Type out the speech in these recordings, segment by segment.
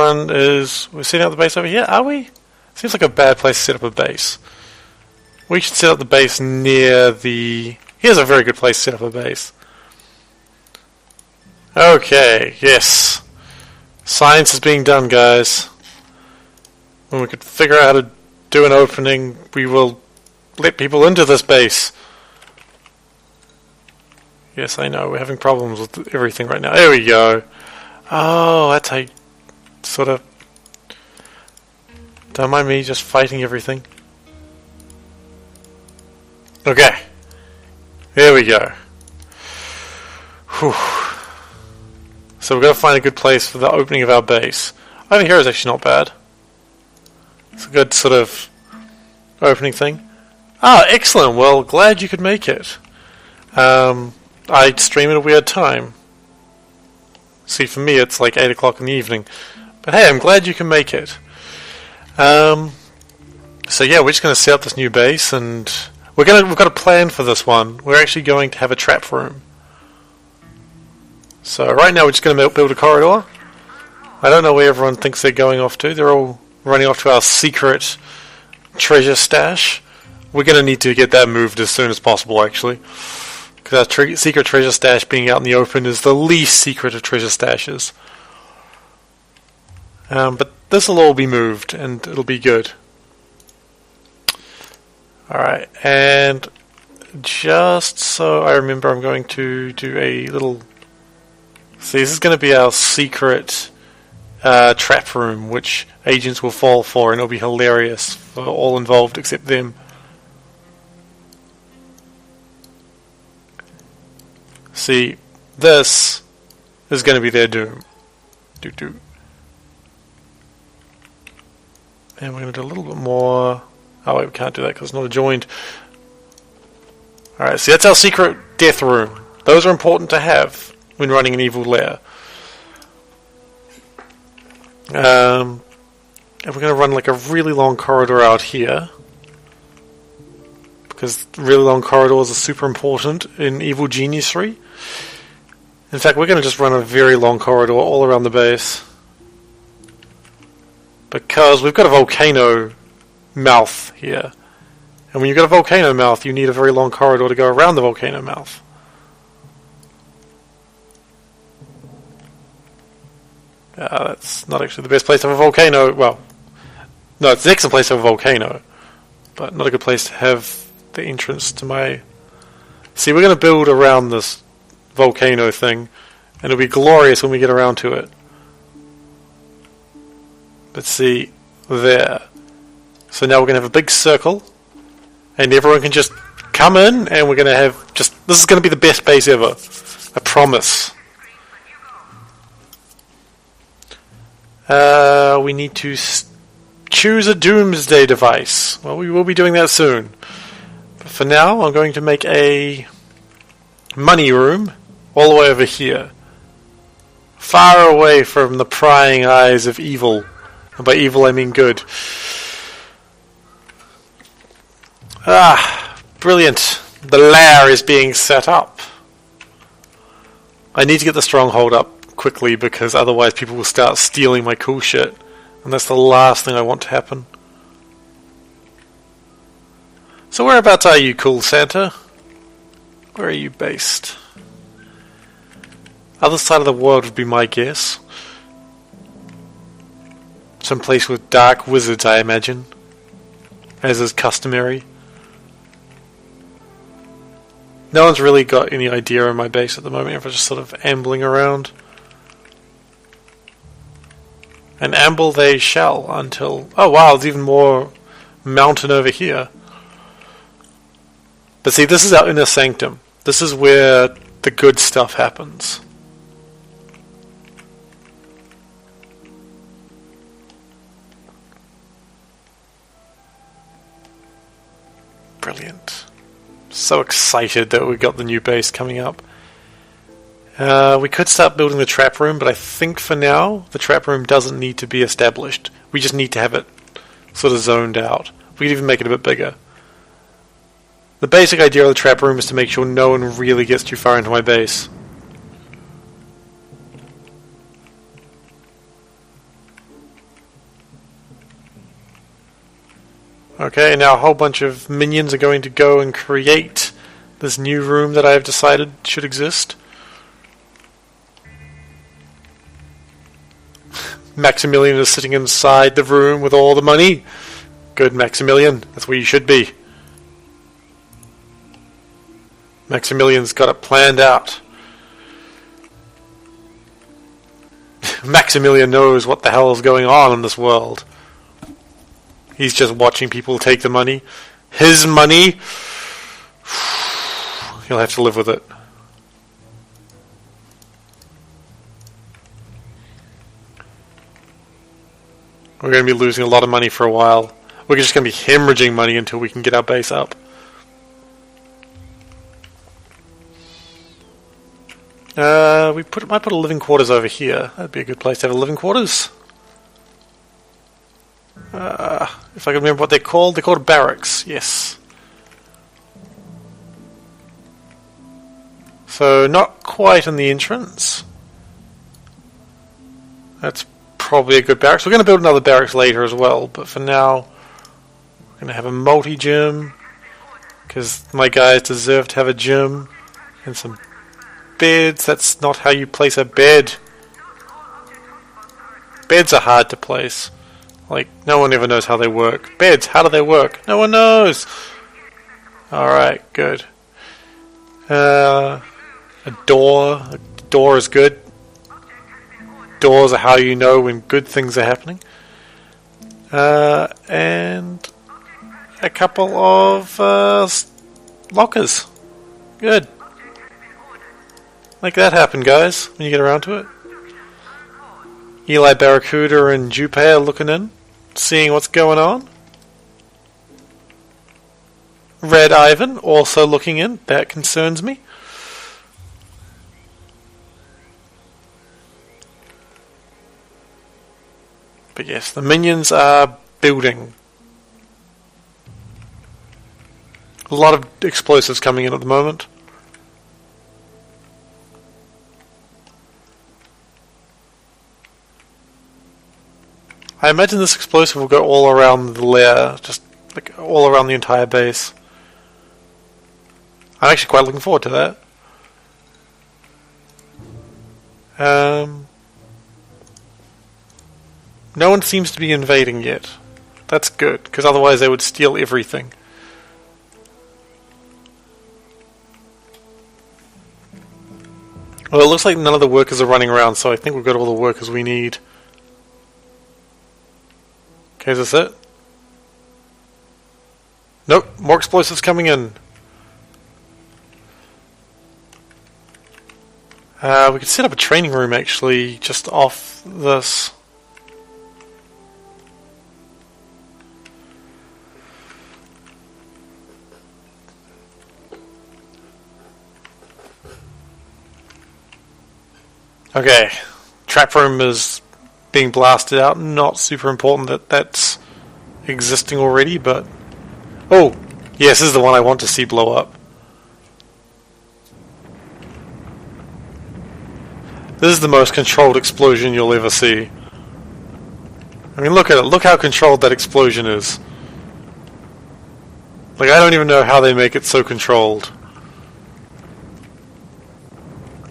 everyone is... We're setting up the base over here, are we? Seems like a bad place to set up a base. We should set up the base near the... Here's a very good place to set up a base. Okay, yes. Science is being done, guys. When we could figure out how to do an opening, we will let people into this base. Yes, I know, we're having problems with everything right now. There we go. Oh, that's how you sort of... Don't mind me just fighting everything. Okay. There we go. Whew. So we've got to find a good place for the opening of our base. Over here is actually not bad. It's a good sort of opening thing. Ah, excellent. Well, glad you could make it. I'd stream at a weird time. See, for me it's like 8 o'clock in the evening. But hey, I'm glad you can make it. So yeah, we're just going to set up this new base, and we've got a plan for this one. We're actually going to have a trap room. So right now we're just going to build a corridor. I don't know where everyone thinks they're going off to. They're all running off to our secret treasure stash. We're going to need to get that moved as soon as possible, actually. Because our secret treasure stash being out in the open is the least secret of treasure stashes. But this will all be moved, and it'll be good. Alright, and just so I remember, I'm going to do a little... See, this is going to be our secret trap room, which agents will fall for, and it'll be hilarious for all involved except them. See, this is going to be their doom. And we're going to do a little bit more... Oh wait, we can't do that because it's not adjoined. Alright, so that's our secret death room. Those are important to have when running an evil lair. And we're going to run like a really long corridor out here. Because really long corridors are super important in Evil Genius 3. In fact, we're going to just run a very long corridor all around the base. Because we've got a volcano mouth here. And when you've got a volcano mouth, you need a very long corridor to go around the volcano mouth. That's not actually the best place to have a volcano. Well, no, it's the excellent place to have a volcano. But not a good place to have the entrance to my... See, we're going to build around this volcano thing. And it'll be glorious when we get around to it. But see, there. So now we're going to have a big circle, and everyone can just come in, and we're going to have just... This is going to be the best base ever. I promise. We need to choose a doomsday device. Well, we will be doing that soon. But for now, I'm going to make a money room all the way over here. Far away from the prying eyes of evil. And by evil, I mean good. Ah, brilliant. The lair is being set up. I need to get the stronghold up quickly because otherwise people will start stealing my cool shit. And that's the last thing I want to happen. So whereabouts are you, cool Santa? Where are you based? Other side of the world would be my guess. Some place with dark wizards, I imagine. As is customary. No one's really got any idea of my base at the moment if I'm just sort of ambling around. And amble they shall until... Oh wow, there's even more mountain over here. But see, this is our inner sanctum. This is where the good stuff happens. Brilliant. So excited that we got the new base coming up. We could start building the trap room, but I think for now the trap room doesn't need to be established. We just need to have it sort of zoned out. We could even make it a bit bigger. The basic idea of the trap room is to make sure no one really gets too far into my base. Okay, now a whole bunch of minions are going to go and create this new room that I have decided should exist. Maximilian is sitting inside the room with all the money. Good, Maximilian. That's where you should be. Maximilian's got it planned out. Maximilian knows what the hell is going on in this world. He's just watching people take the money. His money. He'll have to live with it. We're going to be losing a lot of money for a while. We're just going to be hemorrhaging money until we can get our base up. We might put a living quarters over here. That'd be a good place to have a living quarters. If I can remember what they're called barracks, yes. So, not quite in the entrance. That's probably a good barracks. We're going to build another barracks later as well, but for now, we're going to have a multi-gym, because my guys deserve to have a gym, and some beds. That's not how you place a bed. Beds are hard to place. Like, no one ever knows how they work. Beds, how do they work? No one knows! Alright, good. A door. A door is good. Doors are how you know when good things are happening. And a couple of lockers. Good. Make that happen, guys, when you get around to it. Eli Barracuda and Junpei are looking in, seeing what's going on. Red Ivan also looking in. That concerns me. But yes, the minions are building. A lot of explosives coming in at the moment. I imagine this explosive will go all around the lair, just like all around the entire base. I'm actually quite looking forward to that. No one seems to be invading yet. That's good, because otherwise they would steal everything. Well, it looks like none of the workers are running around, so I think we've got all the workers we need. Okay, is this it? Nope, more explosives coming in. We could set up a training room actually, just off this. Okay, trap room is being blasted out. Not super important that that's existing already, but... Oh! Yes, this is the one I want to see blow up. This is the most controlled explosion you'll ever see. I mean, look at it. Look how controlled that explosion is. Like, I don't even know how they make it so controlled.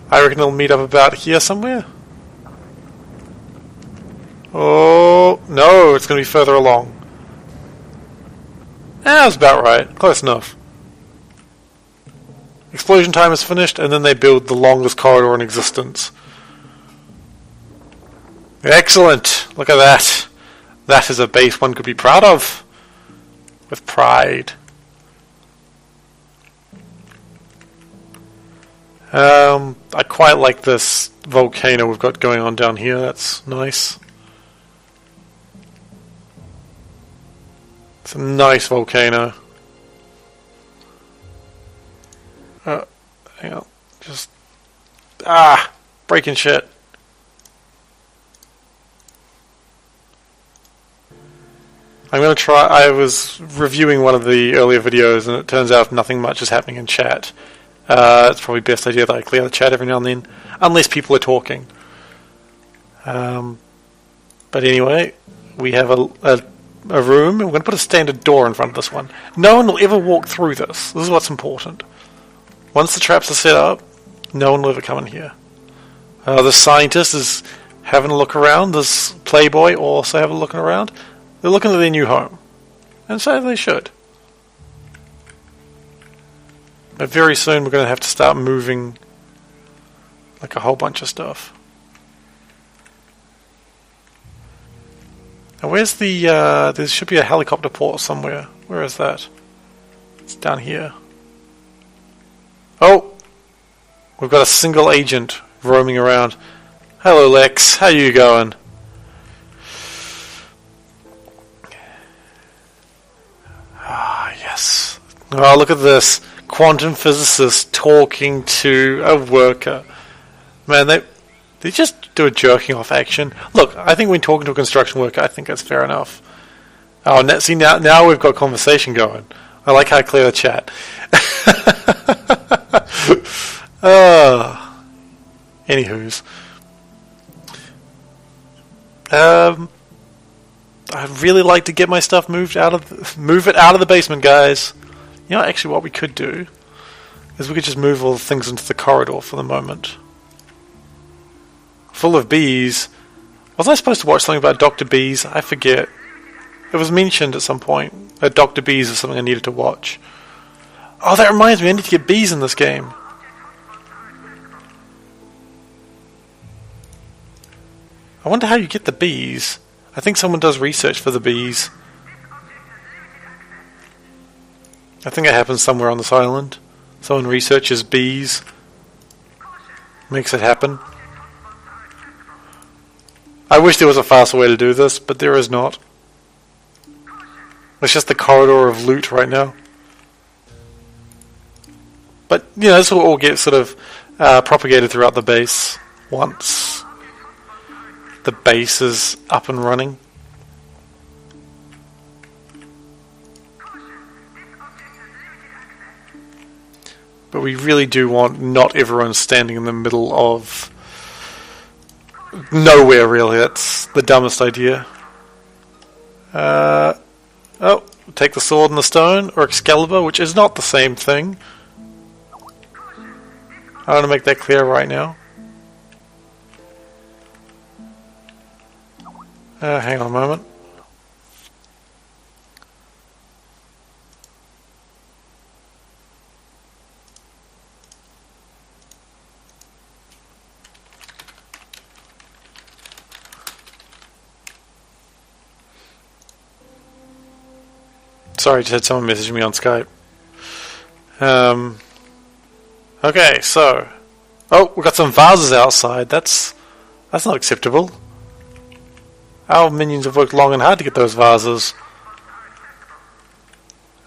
I reckon it'll meet up about here somewhere. Oh, no, it's going to be further along. That's about right. Close enough. Explosion time is finished, and then they build the longest corridor in existence. Excellent! Look at that. That is a base one could be proud of. With pride. I quite like this volcano we've got going on down here. That's nice. It's a nice volcano. Hang on. Just... breaking shit. I'm going to try... I was reviewing one of the earlier videos and it turns out nothing much is happening in chat. It's probably best idea that I clear the chat every now and then, unless people are talking. But anyway, we have a a room, and we're going to put a standard door in front of this one. No one will ever walk through this. This is what's important. Once the traps are set up, no one will ever come in here. The scientist is having a look around. This playboy also having a look around. They're looking at their new home. And so they should. But very soon we're going to have to start moving like a whole bunch of stuff. Now where's the, there should be a helicopter port somewhere. Where is that? It's down here. Oh! We've got a single agent roaming around. Hello Lex, how you going? Ah, yes. Oh, look at this. Quantum physicist talking to a worker. Man, they just do a jerking off action. Look, I think when talking to a construction worker, I think that's fair enough. Oh, see, now we've got conversation going. I like how clear the chat. Anywho's. I'd really like to get my stuff move it out of the basement, guys. You know, actually, what we could do is we could just move all the things into the corridor for the moment. Full of bees. Was I supposed to watch something about Dr. Bees? I forget. It was mentioned at some point that Dr. Bees was something I needed to watch. Oh, that reminds me, I need to get bees in this game. I wonder how you get the bees. I think someone does research for the bees. I think it happens somewhere on this island. Someone researches bees. Makes it happen. I wish there was a faster way to do this, but there is not. It's just the corridor of loot right now. But, you know, this will all get sort of propagated throughout the base once the base is up and running. But we really do want not everyone standing in the middle of nowhere, really. That's the dumbest idea. Oh, take the sword and the stone, or Excalibur, which is not the same thing. I want to make that clear right now. Hang on a moment. Sorry, just had someone message me on Skype. Okay, so... Oh, we've got some vases outside. That's not acceptable. Our minions have worked long and hard to get those vases.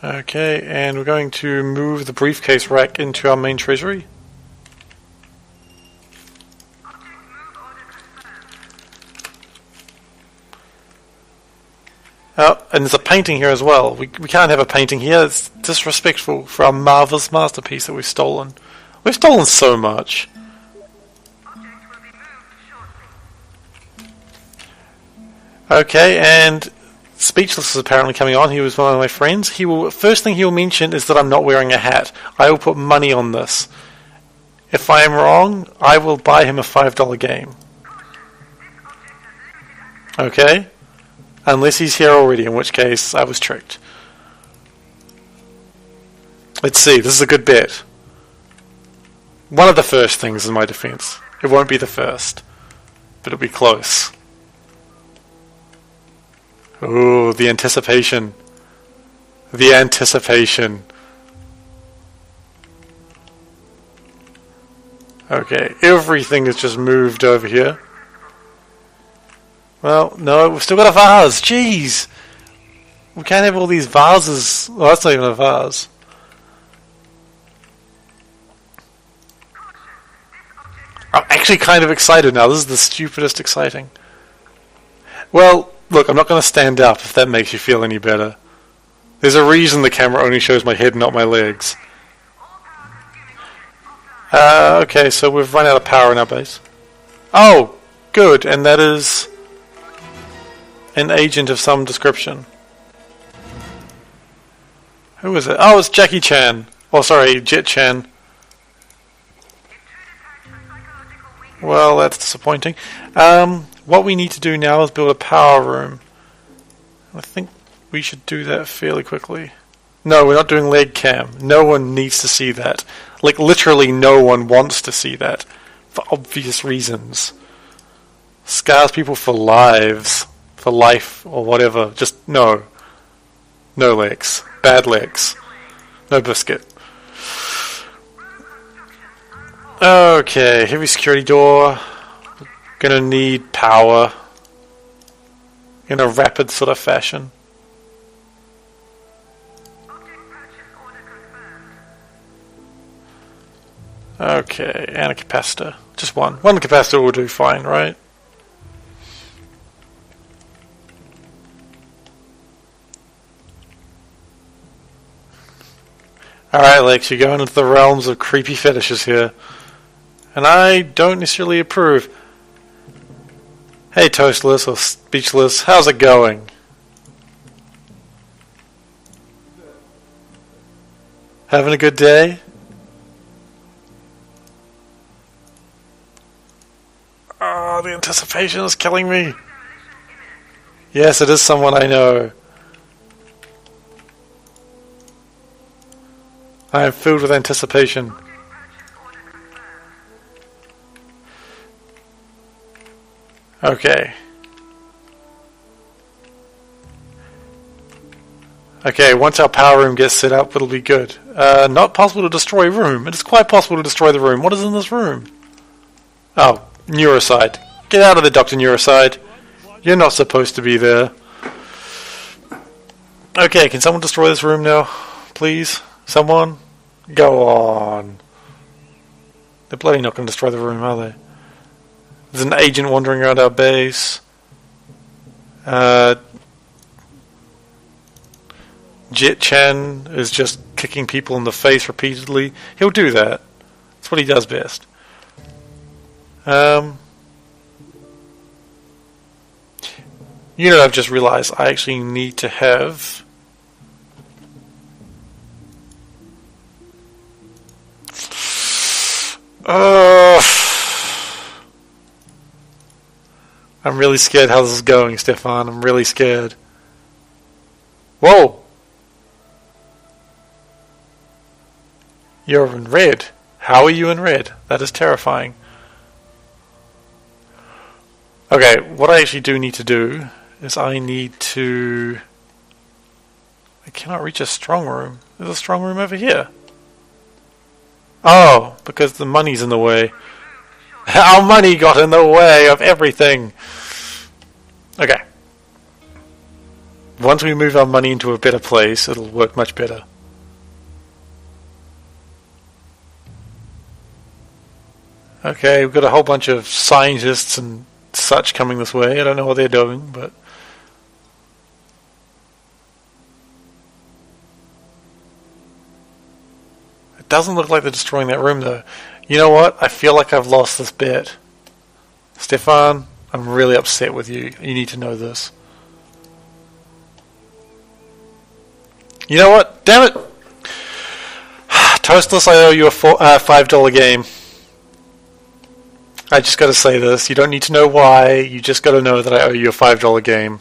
Okay, and we're going to move the briefcase rack into our main treasury. Oh, and there's a painting here as well. We can't have a painting here. It's disrespectful for our marvelous masterpiece that we've stolen. We've stolen so much. Okay, and Speechless is apparently coming on. He was one of my friends. First thing he will mention is that I'm not wearing a hat. I will put money on this. If I am wrong, I will buy him a $5 game. Okay? Unless he's here already, in which case I was tricked. Let's see, this is a good bet. One of the first things in my defense. It won't be the first, but it'll be close. Ooh, the anticipation. The anticipation. Okay, everything is just moved over here. Well, no, we've still got a vase. Jeez! We can't have all these vases. Well, that's not even a vase. I'm actually kind of excited now. This is the stupidest exciting. Well, look, I'm not going to stand up if that makes you feel any better. There's a reason the camera only shows my head, not my legs. Okay, so we've run out of power in our base. Oh, good, and that is an agent of some description. Who is it? Oh, it's Jackie Chan. Oh, sorry, Jet Chan. Well, that's disappointing. What we need to do now is build a power room. I think we should do that fairly quickly. No, we're not doing leg cam. No one needs to see that. Like, literally no one wants to see that. For obvious reasons. Scars people for lives. For life, or whatever. Just, no. No legs. Bad legs. No biscuit. Okay, heavy security door. Gonna need power. In a rapid sort of fashion. Okay, and a capacitor. Just one. One capacitor will do fine, right? Alright, Lex, you're going into the realms of creepy fetishes here. And I don't necessarily approve. Hey, toastless or speechless, how's it going? Having a good day? Oh, the anticipation is killing me. Yes, it is someone I know. I am filled with anticipation. Okay. Okay, once our power room gets set up, it'll be good. Not possible to destroy room. It is quite possible to destroy the room. What is in this room? Oh, Neuroside. Get out of there, Dr. Neuroside. You're not supposed to be there. Okay, can someone destroy this room now? Please? Someone? Go on. They're bloody not going to destroy the room, are they? There's an agent wandering around our base. Jet Chan is just kicking people in the face repeatedly. He'll do that. That's what he does best. You know, I've just realized I actually need to have... I'm really scared how this is going, Stefan. I'm really scared. Whoa! You're in red. How are you in red? That is terrifying. Okay, what I actually do need to do is I need to... I cannot reach a strong room. There's a strong room over here. Oh, because the money's in the way. Our money got in the way of everything. Okay. Once we move our money into a better place, it'll work much better. Okay, we've got a whole bunch of scientists and such coming this way. I don't know what they're doing, but... It doesn't look like they're destroying that room, though. You know what? I feel like I've lost this bet. Stefan, I'm really upset with you. You need to know this. You know what? Damn it! Toastless, I owe you a $5 game. I just gotta say this. You don't need to know why. You just gotta know that I owe you a $5 game.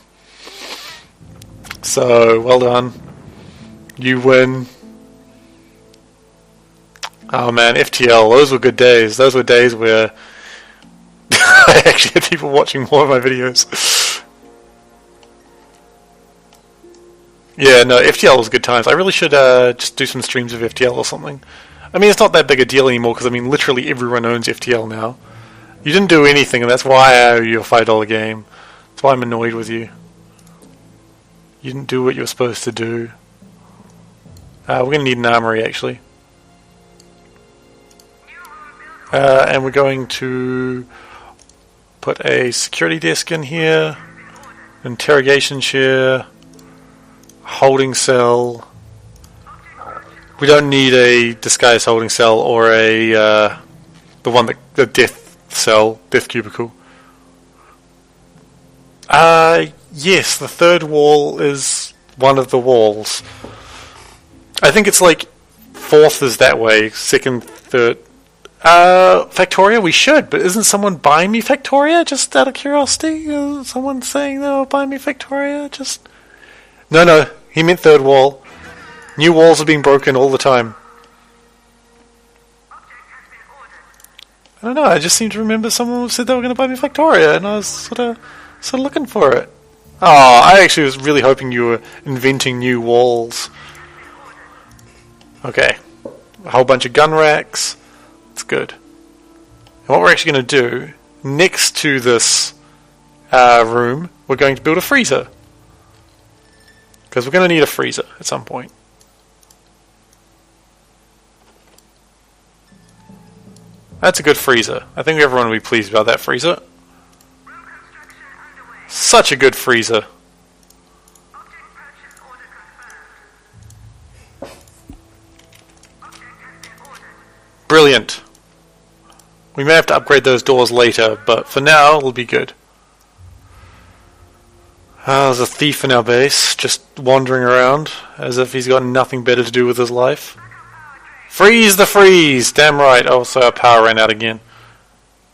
So, well done. You win. Oh man, FTL, those were good days. Those were days where I actually had people watching more of my videos. Yeah, no, FTL was good times. I really should just do some streams of FTL or something. I mean, it's not that big a deal anymore because, I mean, literally everyone owns FTL now. You didn't do anything, and that's why I owe you a $5 game. That's why I'm annoyed with you. You didn't do what you were supposed to do. We're going to need an armory, actually. And we're going to put a security desk in here, interrogation chair, holding cell. We don't need a disguised holding cell or a the death cell, death cubicle. Yes, the third wall is one of the walls. I think it's like fourth is that way, second, third. Factoria, we should, but isn't someone buying me Factoria? Just out of curiosity? Someone saying they'll buy me Factoria? Just. No, he meant third wall. New walls are being broken all the time. I don't know, I just seem to remember someone said they were going to buy me Factoria, and I was sort of looking for it. Oh, I actually was really hoping you were inventing new walls. Okay. A whole bunch of gun racks. That's good. And what we're actually going to do, next to this room, we're going to build a freezer. Because we're going to need a freezer at some point. That's a good freezer. I think everyone will be pleased about that freezer. Such a good freezer. Brilliant. We may have to upgrade those doors later, but for now, it'll be good. There's a thief in our base, just wandering around, as if he's got nothing better to do with his life. Freeze the freeze! Damn right. Oh, so our power ran out again.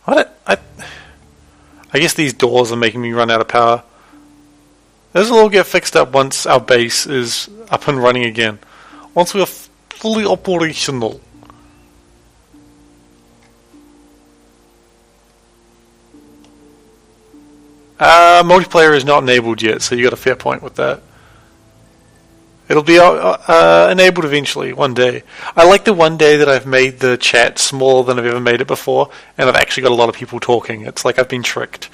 What? I guess these doors are making me run out of power. This will all get fixed up once our base is up and running again. Once we are fully operational. Multiplayer is not enabled yet, so you got a fair point with that. It'll be enabled eventually, one day. I like the one day that I've made the chat smaller than I've ever made it before, and I've actually got a lot of people talking. It's like I've been tricked.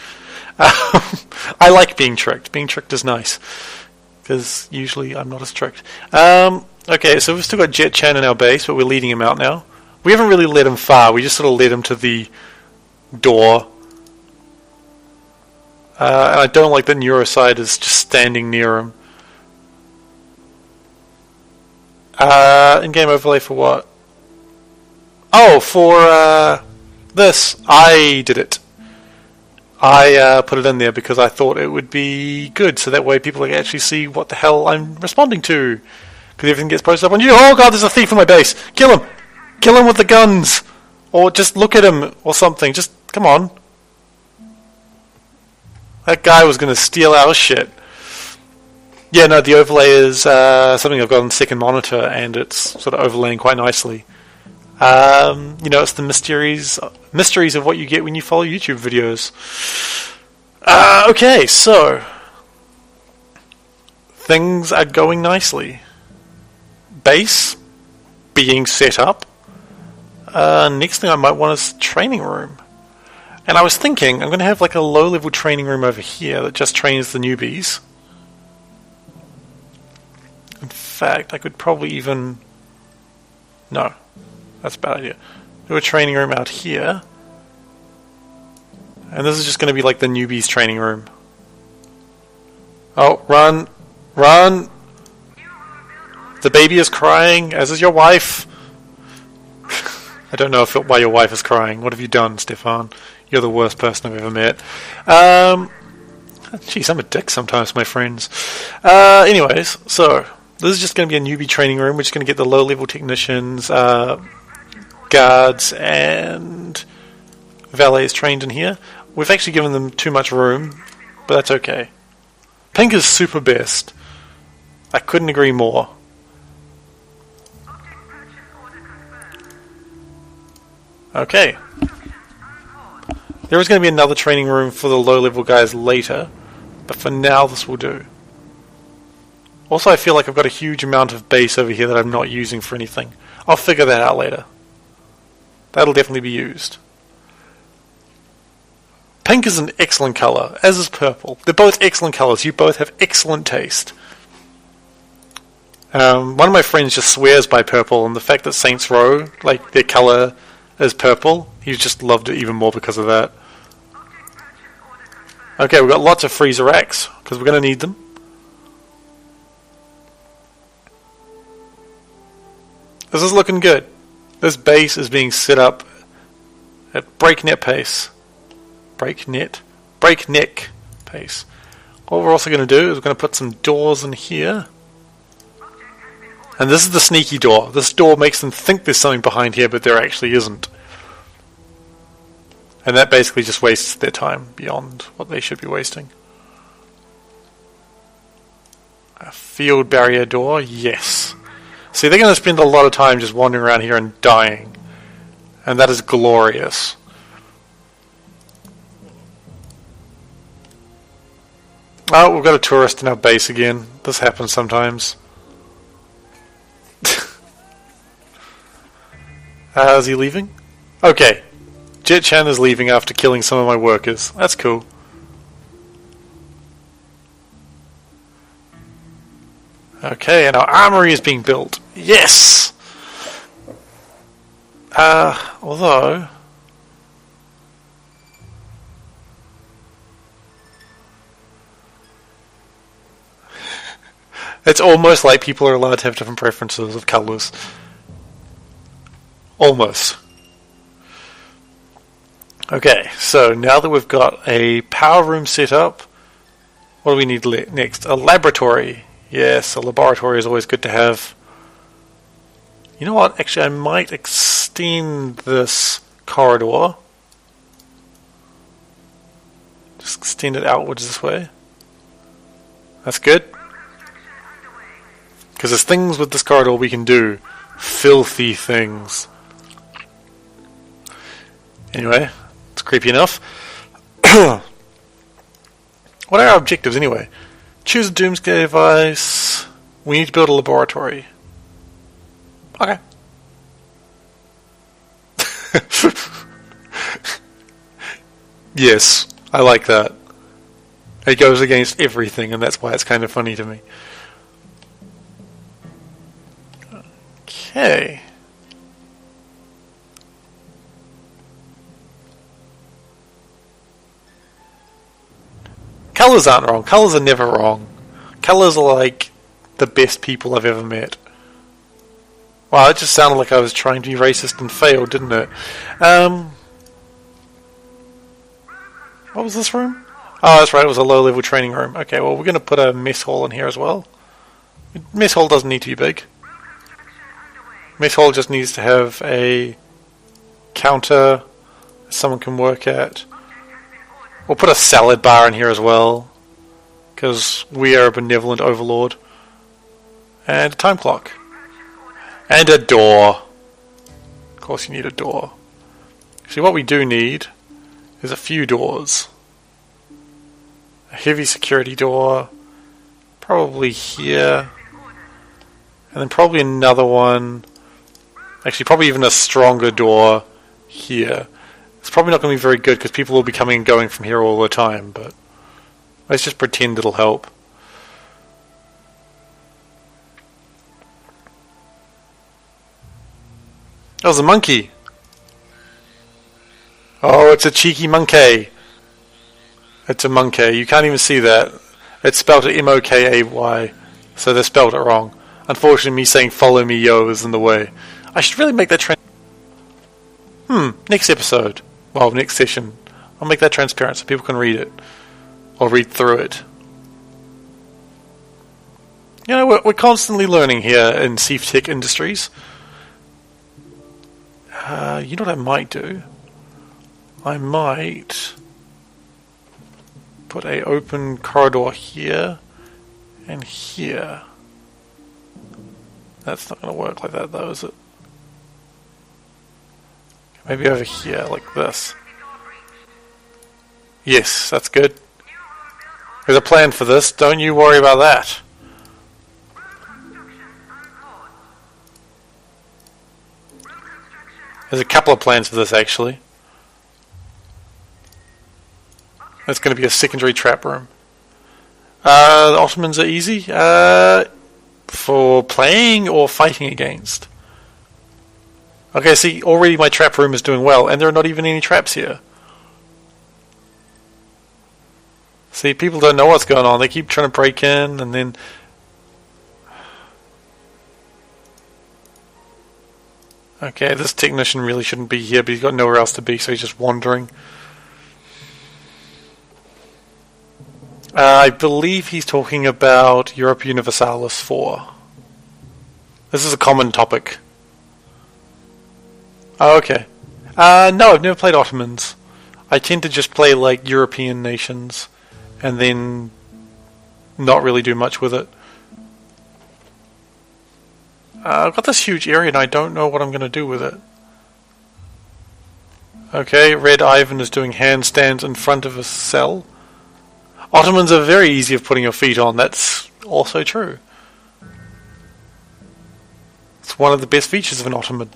I like being tricked. Being tricked is nice, because usually I'm not as tricked. Okay, so we've still got Jet Chan in our base, but we're leading him out now. We haven't really led him far, we just sort of led him to the door. And I don't like that Neuroside is just standing near him. In-game overlay for what? Oh, for this. I did it. I put it in there because I thought it would be good, so that way people can actually see what the hell I'm responding to. Because everything gets posted up on you. Oh god, there's a thief in my base! Kill him! Kill him with the guns! Or just look at him, or something. Just, come on. That guy was going to steal our shit. Yeah, no, the overlay is something I've got on the second monitor, and it's sort of overlaying quite nicely. You know, it's the mysteries of what you get when you follow YouTube videos. Okay, so things are going nicely. Base being set up. Next thing I might want is training room. And I was thinking, I'm going to have like a low-level training room over here that just trains the newbies. In fact, I could probably even... No, that's a bad idea. Do a training room out here. And this is just going to be like the newbies training room. Oh, run! Run! The baby is crying, as is your wife. I don't know why your wife is crying. What have you done, Stefan? You're the worst person I've ever met. Jeez, I'm a dick sometimes, my friends. Anyways, so this is just going to be a newbie training room. We're just going to get the low-level technicians, guards, and valets trained in here. We've actually given them too much room, but that's okay. Pink is super best. I couldn't agree more. Okay. There is going to be another training room for the low-level guys later, but for now this will do. Also, I feel like I've got a huge amount of base over here that I'm not using for anything. I'll figure that out later. That'll definitely be used. Pink is an excellent colour, as is purple. They're both excellent colours. You both have excellent taste. One of my friends just swears by purple, and the fact that Saints Row, like, their colour is purple, he just loved it even more because of that. Okay, we've got lots of freezer racks, because we're going to need them. This is looking good. This base is being set up at breakneck pace. Breakneck pace. What we're also going to do is we're going to put some doors in here. And this is the sneaky door. This door makes them think there's something behind here, but there actually isn't. And that basically just wastes their time beyond what they should be wasting. A field barrier door, yes. See, they're going to spend a lot of time just wandering around here and dying. And that is glorious. Oh, we've got a tourist in our base again. This happens sometimes. Is he leaving? Okay. Jet Chan is leaving after killing some of my workers. That's cool. Okay, and our armory is being built. Yes! Although... it's almost like people are allowed to have different preferences of colours. Almost. Okay, so now that we've got a power room set up, what do we need next? A laboratory. Yes, a laboratory is always good to have. You know what? Actually, I might extend this corridor. Just extend it outwards this way. That's good. Because there's things with this corridor we can do. Filthy things. Anyway, it's creepy enough. What are our objectives anyway? Choose a doomsday device. We need to build a laboratory. Okay. Yes, I like that. It goes against everything, and that's why it's kind of funny to me. Okay. Colours aren't wrong. Colours are never wrong. Colours are like the best people I've ever met. Wow, it just sounded like I was trying to be racist and failed, didn't it? What was this room? Oh, that's right, it was a low-level training room. Okay, well, we're going to put a mess hall in here as well. Mess hall doesn't need to be big. Mess hall just needs to have a counter someone can work at. We'll put a salad bar in here as well, because we are a benevolent overlord. And a time clock. And a door. Of course you need a door. See, what we do need is a few doors. A heavy security door, probably here, and then probably another one, actually probably even a stronger door here. It's probably not going to be very good because people will be coming and going from here all the time, but let's just pretend it'll help. That was a monkey. Oh, it's a cheeky monkey. It's a monkey. You can't even see that. It's spelled M-O-K-A-Y, so they spelled it wrong. Unfortunately, me saying "follow me, yo" is in the way. I should really make that next episode. Well, next session. I'll make that transparent so people can read it. Or read through it. You know, we're constantly learning here in Seif Tech Industries. You know what I might do? I might put a open corridor here and here. That's not going to work like that though, is it? Maybe over here, like this. Yes, that's good. There's a plan for this, don't you worry about that. There's a couple of plans for this actually. That's going to be a secondary trap room. The Ottomans are easy. For playing or fighting against? Okay, see, already my trap room is doing well, and there are not even any traps here. See, people don't know what's going on. They keep trying to break in, and then... Okay, this technician really shouldn't be here, but he's got nowhere else to be, so he's just wandering. I believe he's talking about Europa Universalis 4. This is a common topic. Oh, okay. No, I've never played Ottomans. I tend to just play like European nations and then not really do much with it. I've got this huge area and I don't know what I'm going to do with it. Okay, Red Ivan is doing handstands in front of a cell. Ottomans are very easy of putting your feet on, that's also true. It's one of the best features of an Ottoman.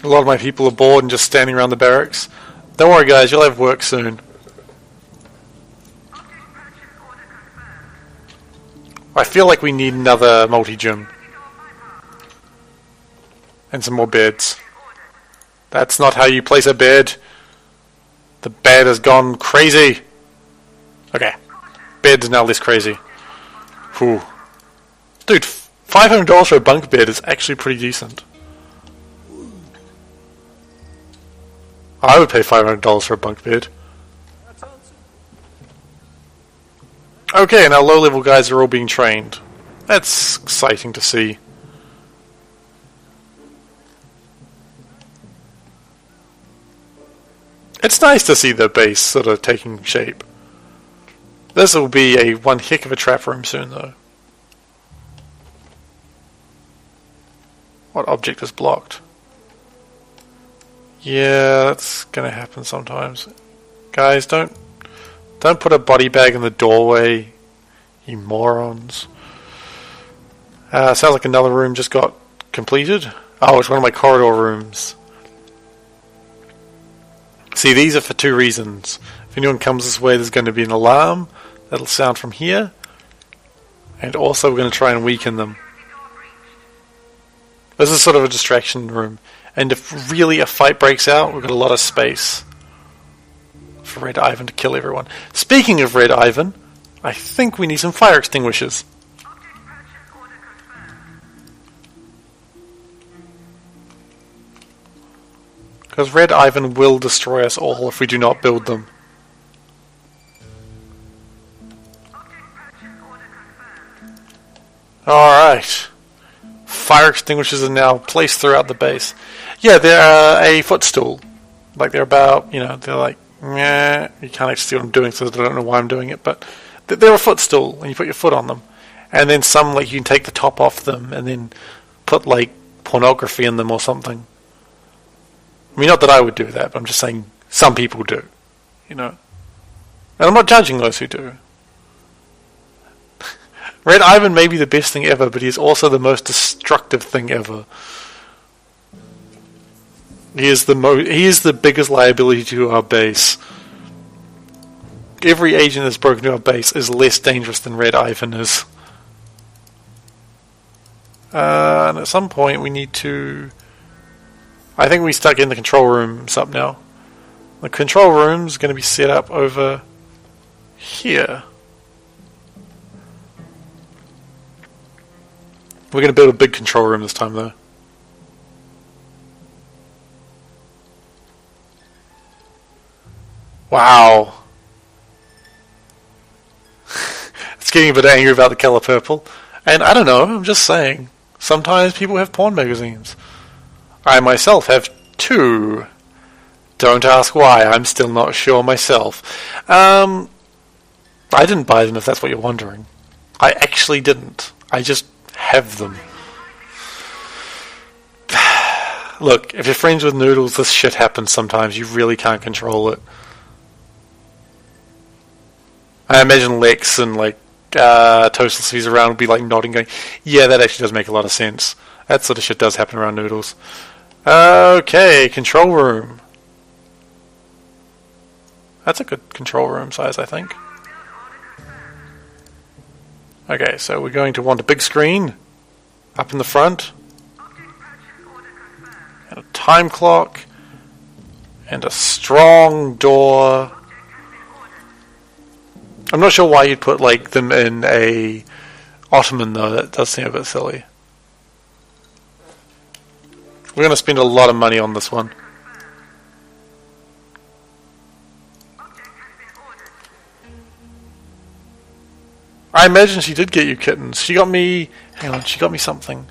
A lot of my people are bored and just standing around the barracks. Don't worry guys, you'll have work soon. I feel like we need another multi-gym. And some more beds. That's not how you place a bed. The bed has gone crazy. Okay. Bed is now less crazy. Whew. Dude, $500 for a bunk bed is actually pretty decent. I would pay $500 for a bunk bed. Okay, and our low-level guys are all being trained. That's exciting to see. It's nice to see the base sort of taking shape. This will be one heck of a trap room soon, though. What object is blocked? Yeah, that's gonna happen sometimes. Guys, don't put a body bag in the doorway, you morons. Sounds like another room just got completed. Oh, it's one of my corridor rooms. See, these are for two reasons. If anyone comes this way, there's going to be an alarm that'll sound from here. And also we're going to try and weaken them. This is sort of a distraction room. And if really a fight breaks out, we've got a lot of space for Red Ivan to kill everyone. Speaking of Red Ivan, I think we need some fire extinguishers. Because Red Ivan will destroy us all if we do not build them. Alright. Fire extinguishers are now placed throughout the base. Yeah, they're a footstool. Like they're about, they're like, meh. You can't actually see what I'm doing, so I don't know why I'm doing it, but they're a footstool, and you put your foot on them. And then some, like, you can take the top off them, and then put, like, pornography in them or something. I mean, not that I would do that, but I'm just saying some people do, And I'm not judging those who do. Red Ivan may be the best thing ever, but he's also the most destructive thing ever. He is the biggest liability to our base. Every agent that's broken into our base is less dangerous than Red Ivan is. And at some point we need to... I think we start getting the control rooms up now. The control room is going to be set up over here. We're going to build a big control room this time, though. Wow. It's getting a bit angry about the color purple. And I don't know, I'm just saying. Sometimes people have porn magazines. I myself have 2. Don't ask why, I'm still not sure myself. I didn't buy them, if that's what you're wondering. I actually didn't. I just have them. Look, if you're friends with Noodles, this shit happens sometimes. You really can't control it. I imagine Lex and, Toastless, if he's around, would be, nodding, going, yeah, that actually does make a lot of sense. That sort of shit does happen around Noodles. Okay, control room. That's a good control room size, I think. Okay, so we're going to want a big screen up in the front. And a time clock. And a strong door. I'm not sure why you'd put, them in a Ottoman, though. That does seem a bit silly. We're going to spend a lot of money on this one. I imagine she did get you kittens. She got me... Hang on, she got me something.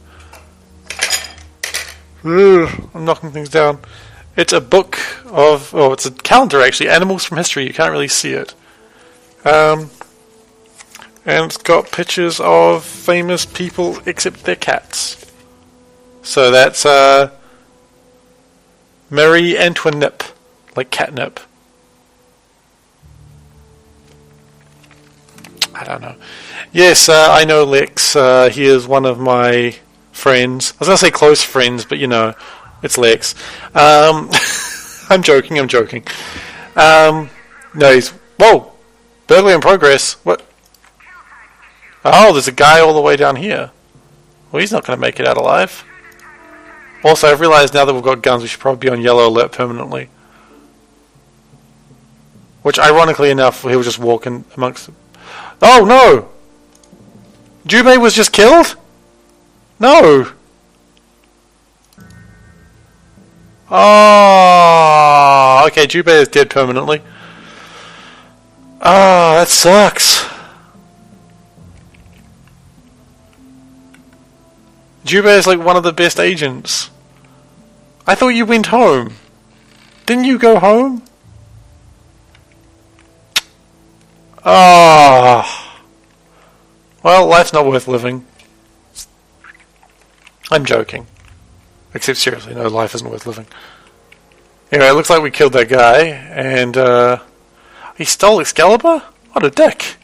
Ugh, I'm knocking things down. It's a book of... Oh, it's a calendar, actually. Animals from history. You can't really see it. And it's got pictures of famous people, except their cats. So that's Marie Antoinette, like catnip. I don't know. Yes, I know Lex. He is one of my friends. I was going to say close friends, but you know, it's Lex. I'm joking. No, he's... Whoa! Burglary in progress. What? Oh, there's a guy all the way down here. Well, he's not going to make it out alive. Also, I've realised now that we've got guns, we should probably be on yellow alert permanently. Which, ironically enough, he was just walking amongst them. Oh, no! Jubei was just killed? No! Oh, okay, Jubei is dead permanently. Oh, that sucks. Jubei is like one of the best agents. I thought you went home. Didn't you go home? Ah. Well, life's not worth living. I'm joking. Except seriously, no, life isn't worth living. Anyway, it looks like we killed that guy, and he stole Excalibur? What a dick.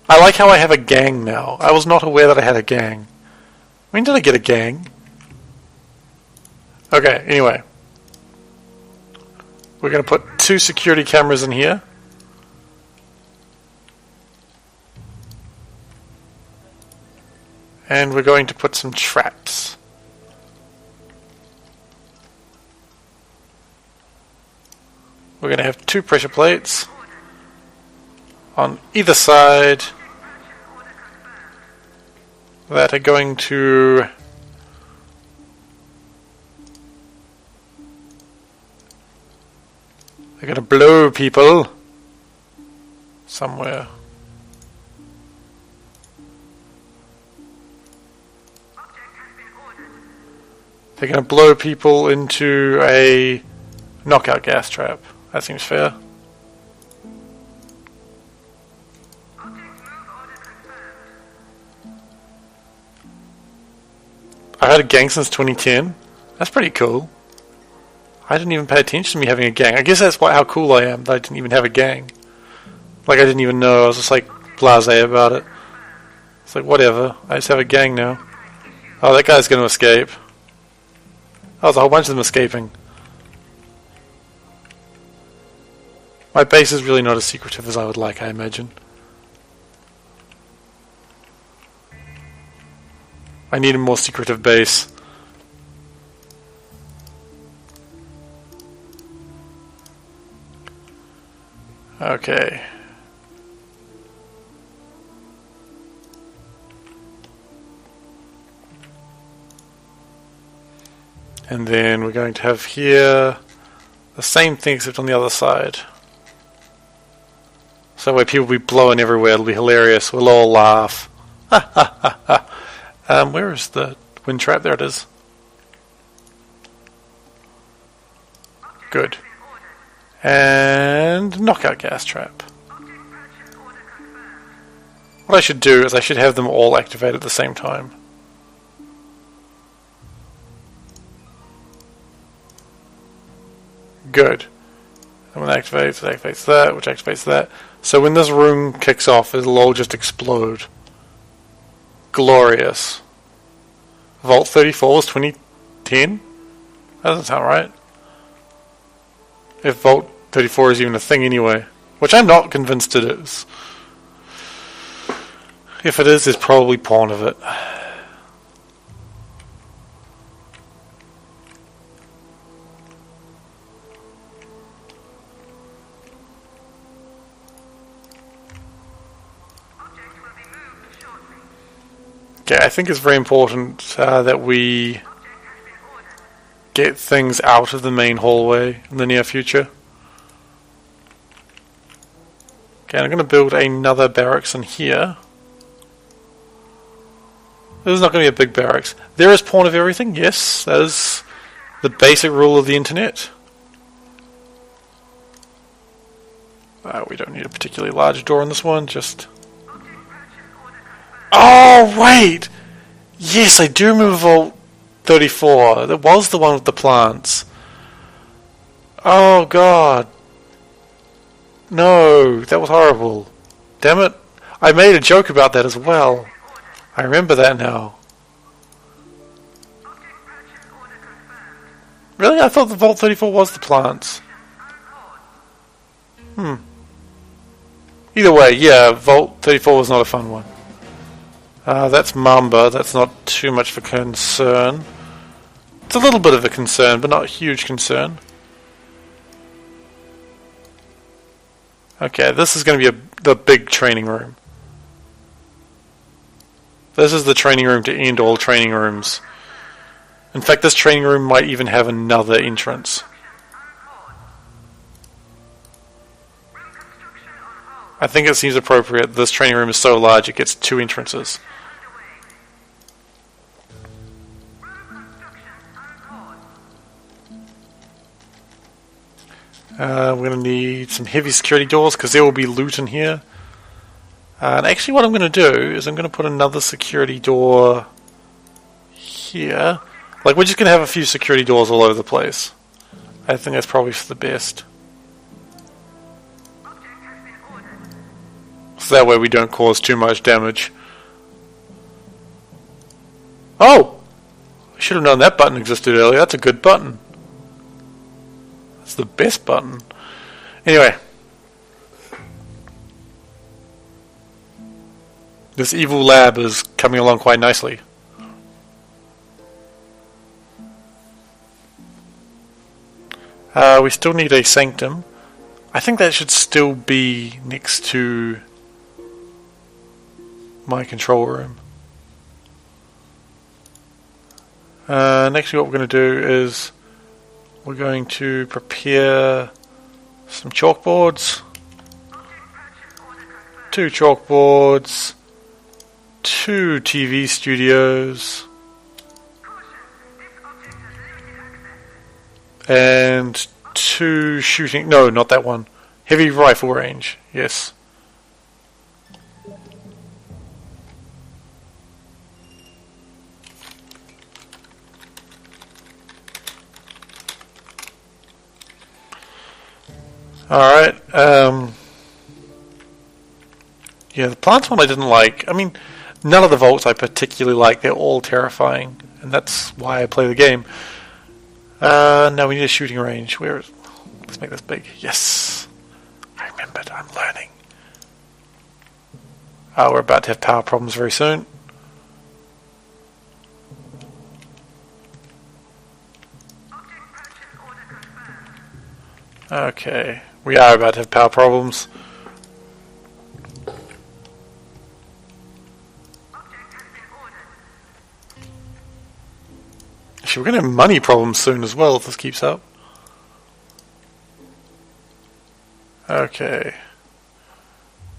I like how I have a gang now. I was not aware that I had a gang. When did I get a gang? Okay, anyway. We're going to put 2 security cameras in here. And we're going to put some traps. We're going to have 2 pressure plates on either side that are going to blow people somewhere. They're going to blow people into a knockout gas trap. That seems fair. I've had a gang since 2010. That's pretty cool. I didn't even pay attention to me having a gang. I guess that's how cool I am, that I didn't even have a gang. Like, I didn't even know. I was just like blasé about it. It's like, whatever. I just have a gang now. Oh, that guy's going to escape. Oh, there's a whole bunch of them escaping. My base is really not as secretive as I would like, I imagine. I need a more secretive base. Okay. And then we're going to have here the same thing except on the other side. So where people will be blowing everywhere, it'll be hilarious. We'll all laugh. Ha ha ha ha. Where is the wind trap? There it is. Good. And knockout gas trap. What I should do is I should have them all activate at the same time. Good. And when it activates that, which activates that. So when this room kicks off, it'll all just explode. Glorious. Vault 34 was 2010? That doesn't sound right. If Vault 34 is even a thing anyway. Which I'm not convinced it is. If it is, there's probably porn of it. Okay, I think it's very important that we get things out of the main hallway in the near future. Okay, I'm going to build another barracks in here. This is not going to be a big barracks. There is pawn of everything. Yes, that is the basic rule of the internet. We don't need a particularly large door on this one, just... Oh, wait! Yes, I do remember Vault 34. That was the one with the plants. Oh, God. No, that was horrible. Damn it. I made a joke about that as well. I remember that now. Really? I thought the Vault 34 was the plants. Either way, yeah, Vault 34 was not a fun one. That's Mamba. That's not too much of a concern. It's a little bit of a concern, but not a huge concern. Okay, this is going to be the big training room. This is the training room to end all training rooms. In fact, this training room might even have another entrance. I think it seems appropriate. This training room is so large it gets 2 entrances. We're going to need some heavy security doors because there will be loot in here. And actually what I'm going to do is I'm going to put another security door here. Like, we're just going to have a few security doors all over the place. I think that's probably for the best. So that way we don't cause too much damage. Oh! I should have known that button existed earlier. That's a good button. That's the best button. Anyway. This evil lab is coming along quite nicely. We still need a sanctum. I think that should still be next to my control room. Next what we're going to do is we're going to prepare some chalkboards. 2 chalkboards. 2 TV studios. And 2 shooting... No, not that one. Heavy rifle range. Yes. Alright, yeah, the plants one I didn't like. I mean, none of the vaults I particularly like. They're all terrifying, and that's why I play the game. Now we need a shooting range. Where is... Let's make this big. Yes! I remembered. I'm learning. We're about to have power problems very soon. Okay. We are about to have power problems. Actually, we're going to have money problems soon as well if this keeps up. Okay.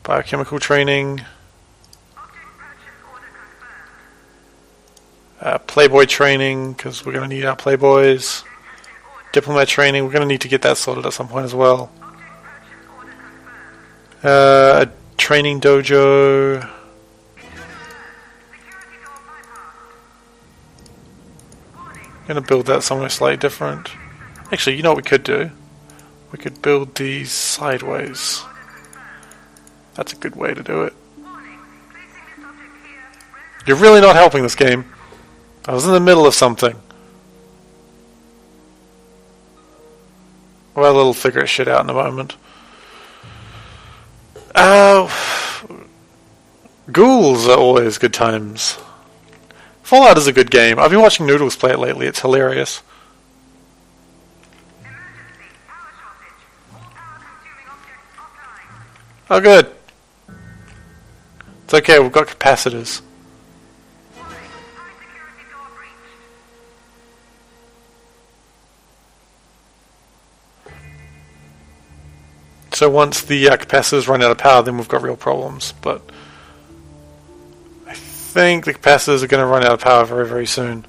Biochemical training. Playboy training, because we're going to need our Playboys. Diplomat training, we're going to need to get that sorted at some point as well. A training dojo. I'm going to build that somewhere slightly different. Actually, you know what we could do? We could build these sideways. That's a good way to do it. You're really not helping this game. I was in the middle of something. Well, we'll figure shit out in a moment. Ghouls are always good times. Fallout is a good game. I've been watching Noodles play it lately. It's hilarious. Oh, good. It's okay, we've got capacitors. So once the capacitors run out of power, then we've got real problems. But I think the capacitors are going to run out of power very, very soon.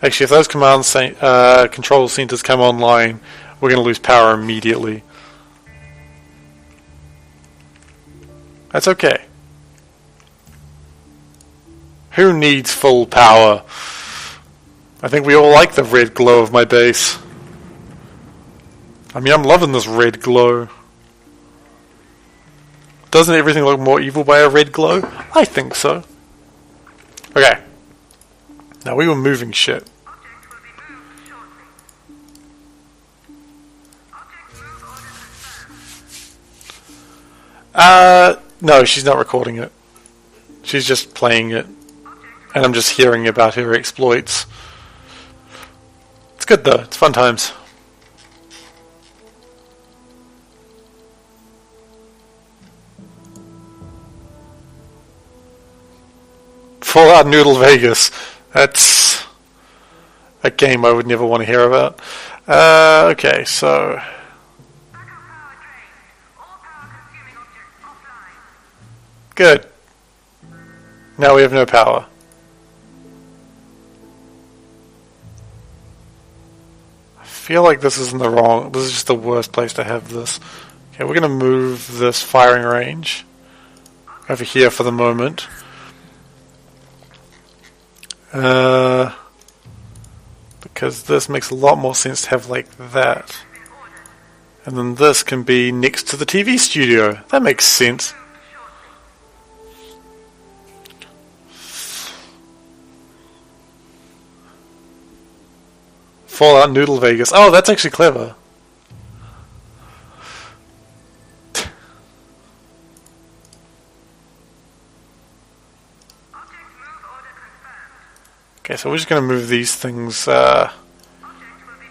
Actually, if those control centers come online, we're going to lose power immediately. That's okay. Who needs full power? I think we all like the red glow of my base. I mean, I'm loving this red glow. Doesn't everything look more evil by a red glow? I think so. Okay. Now we were moving shit. No, she's not recording it. She's just playing it. And I'm just hearing about her exploits. It's good though, it's fun times. Fallout Noodle Vegas. That's a game I would never want to hear about. Okay, so... Good. Now we have no power. I feel like this isn't this is just the worst place to have this. Okay, we're going to move this firing range over here for the moment. Because this makes a lot more sense to have like that. And then this can be next to the TV studio. That makes sense. Fallout Noodle Vegas. Oh, that's actually clever. Okay, so we're just going to move these things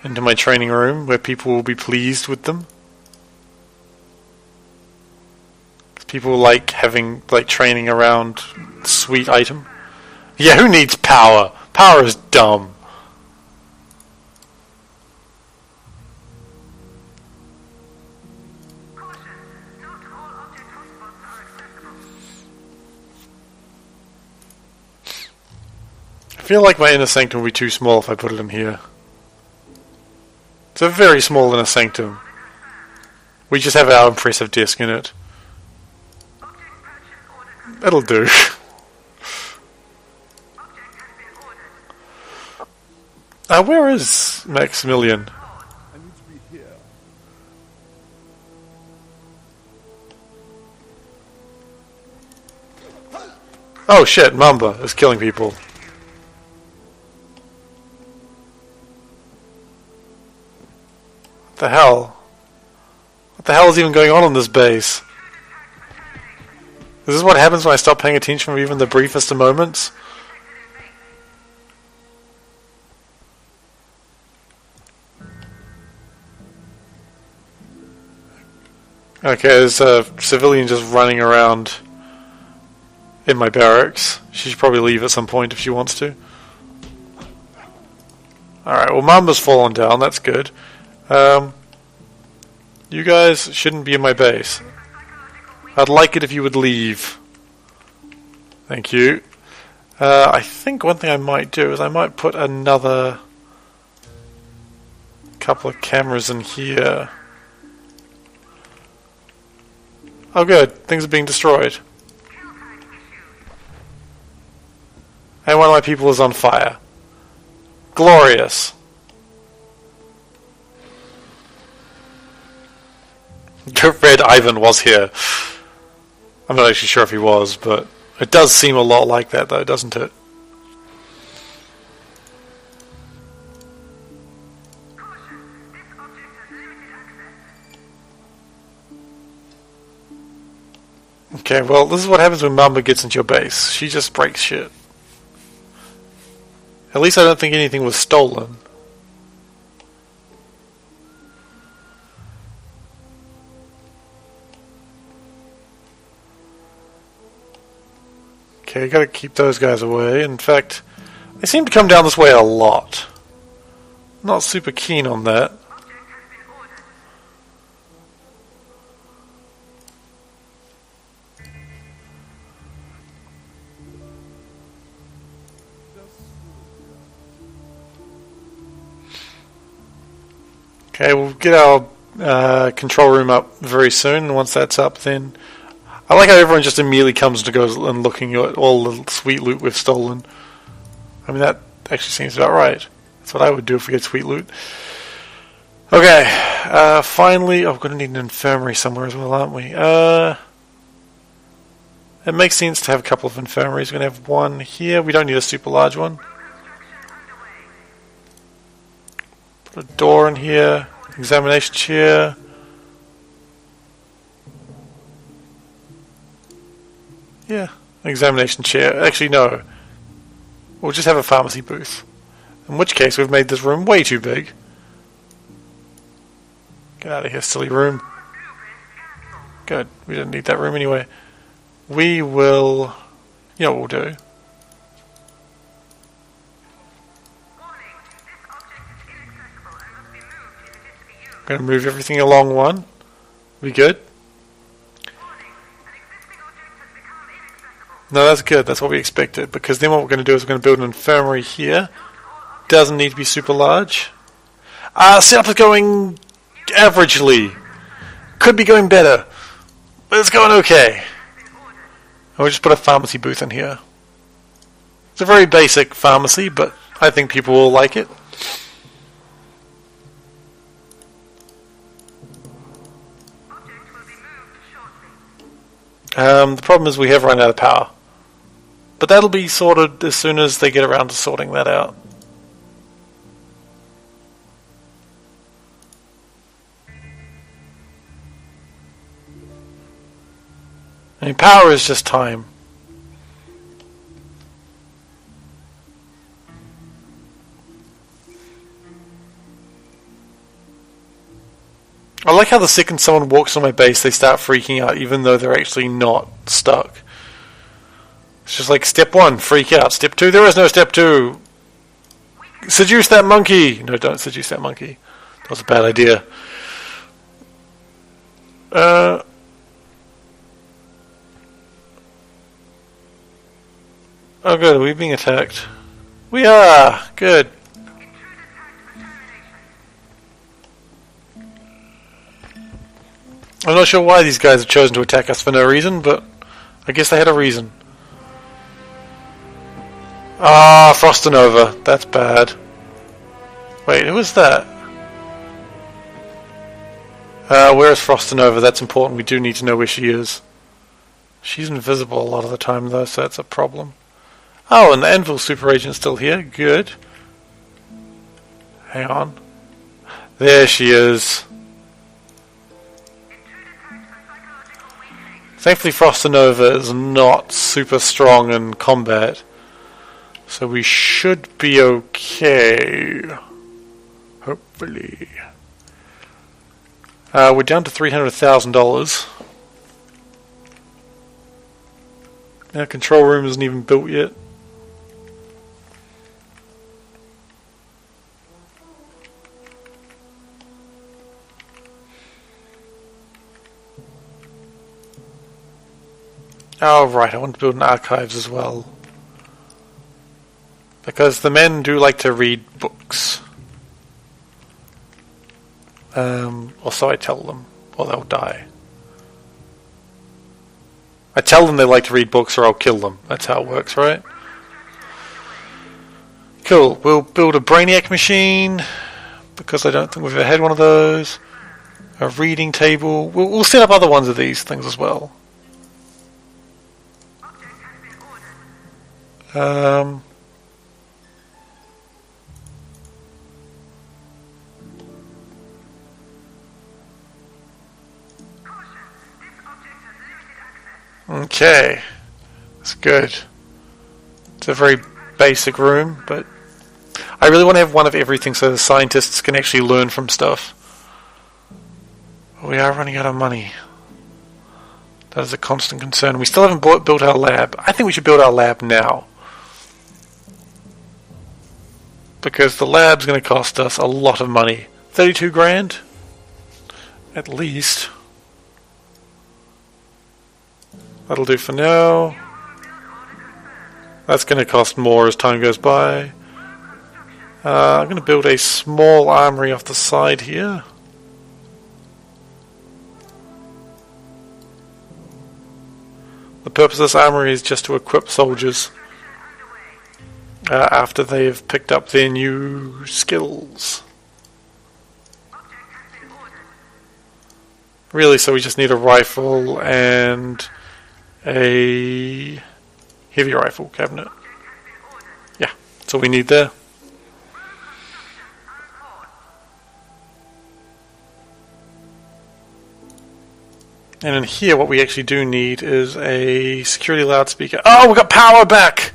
into my training room where people will be pleased with them. People like having training around sweet item. Yeah, who needs power? Power is dumb. I feel like my inner sanctum will be too small if I put it in here. It's a very small inner sanctum. We just have our impressive desk in it. That'll do. Where is Maximilian? Oh shit, Mamba is killing people. What the hell? What the hell is even going on in this base? Is this what happens when I stop paying attention for even the briefest of moments? Okay, there's a civilian just running around in my barracks. She should probably leave at some point if she wants to. Alright, well Mamba's fallen down, that's good. You guys shouldn't be in my base. I'd like it if you would leave. Thank you. I think one thing I might do is I might put another couple of cameras in here. Oh good, things are being destroyed. And one of my people is on fire. Glorious. Red Ivan was here. I'm not actually sure if he was, but it does seem a lot like that though, doesn't it? Okay, well, this is what happens when Mamba gets into your base. She just breaks shit. At least I don't think anything was stolen. Okay, I gotta keep those guys away. In fact, they seem to come down this way a lot. Not super keen on that. Okay, we'll get our control room up very soon. And once that's up, then I like how everyone just immediately comes to go and looking at all the sweet loot we've stolen. I mean, that actually seems about right. That's what I would do if we get sweet loot. Okay, finally, we're going to need an infirmary somewhere as well, aren't we? It makes sense to have a couple of infirmaries. We're going to have one here. We don't need a super large one. Put a door in here. Examination chair. Yeah, an examination chair. Actually, no. We'll just have a pharmacy booth. In which case, we've made this room way too big. Get out of here, silly room. Good. We didn't need that room anyway. We will... You know what we'll do? I'm going to move everything along one. We good? No, that's good. That's what we expected. Because then what we're going to do is we're going to build an infirmary here. Doesn't need to be super large. Setup is going averagely. Could be going better. But it's going okay. And we'll just put a pharmacy booth in here. It's a very basic pharmacy, but I think people will like it. The problem is we have run out of power. But that'll be sorted as soon as they get around to sorting that out. I mean, power is just time. I like how the second someone walks on my base, they start freaking out, even though they're actually not stuck. It's just like, step 1, freak out. Step 2, there is no step 2. Seduce that monkey. No, don't seduce that monkey. That was a bad idea. Oh good, are we being attacked? We are! Good. I'm not sure why these guys have chosen to attack us for no reason, but I guess they had a reason. Ah, Frostinova. That's bad. Wait, who is that? Where is Frostinova? That's important. We do need to know where she is. She's invisible a lot of the time, though, so that's a problem. Oh, and the Anvil Super Agent's still here. Good. Hang on. There she is. Thankfully, Frostinova is not super strong in combat, so we should be okay. Hopefully. We're down to $300,000. Our control room isn't even built yet. Oh right, I want to build an archives as well. Because the men do like to read books. Or so I tell them, or they'll die. I tell them they like to read books or I'll kill them. That's how it works, right? Cool, we'll build a Brainiac machine, because I don't think we've ever had one of those. A reading table. We'll set up other ones of these things as well. Okay, that's good. It's a very basic room, but I really want to have one of everything so the scientists can actually learn from stuff. We are running out of money. That is a constant concern. We still haven't built our lab. I think we should build our lab now. Because the lab's going to cost us a lot of money. 32 grand? At least. That'll do for now. That's going to cost more as time goes by. I'm going to build a small armory off the side here. The purpose of this armory is just to equip soldiers after they've picked up their new skills. Really, so we just need a rifle and a heavy rifle cabinet. Yeah, that's all we need there. And in here, what we actually do need is a security loudspeaker. Oh, we got power back!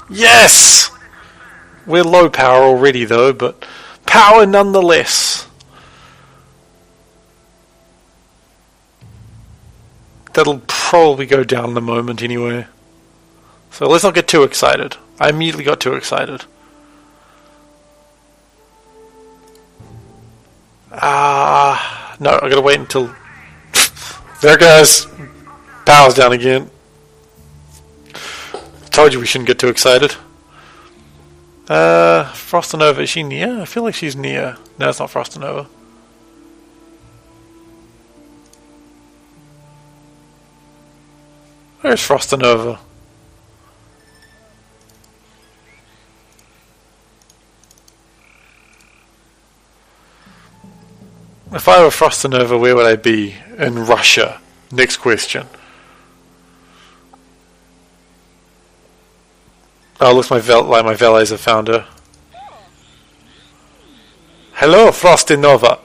Yes! We're low power already, though, but power nonetheless. That'll probably go down in a moment anyway. So let's not get too excited. I immediately got too excited. No, I gotta wait until... There it goes. Power's down again. Told you we shouldn't get too excited. Frostinova, is she near? I feel like she's near. No, it's not Frostinova. Where's Frostinova? If I were Frostinova, where would I be? In Russia. Next question. Oh, looks like my valets have found her. Hello, Frostinova.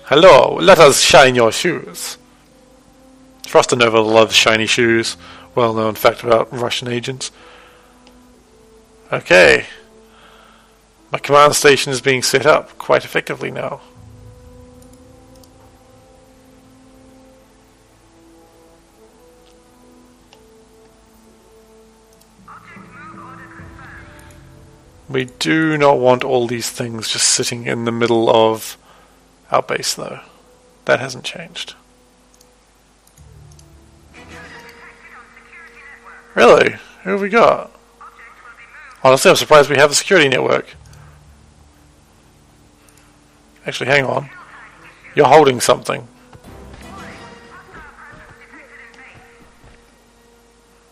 Hello, let us shine your shoes. Frostinova loves shiny shoes. Well-known fact about Russian agents. Okay. My command station is being set up quite effectively now. We do not want all these things just sitting in the middle of our base, though. That hasn't changed. Really? Who have we got? Honestly, I'm surprised we have a security network. Actually, hang on. You're holding something.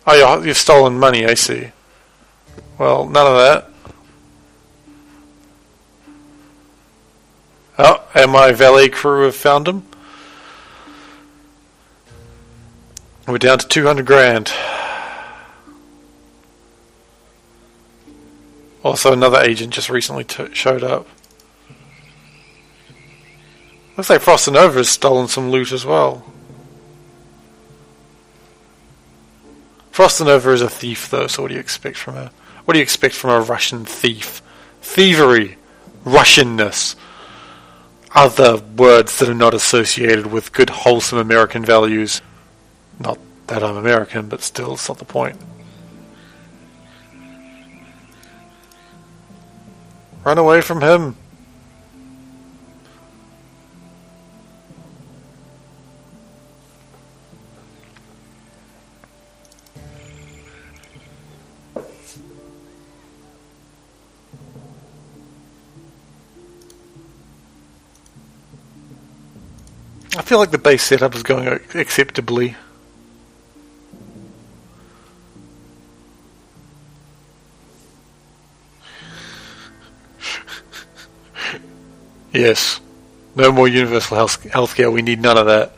Oh, you've stolen money, I see. Well, none of that. Oh, and my valet crew have found him. We're down to 200 grand. Also, another agent just recently showed up. Looks like Frostinova has stolen some loot as well. Frostinova is a thief, though, so what do you expect from her? What do you expect from a Russian thief? Thievery. Russianness. Other words that are not associated with good, wholesome American values. Not that I'm American, but still, it's not the point. Run away from him. I feel like the base setup is going acceptably. Yes. No more universal healthcare. We need none of that.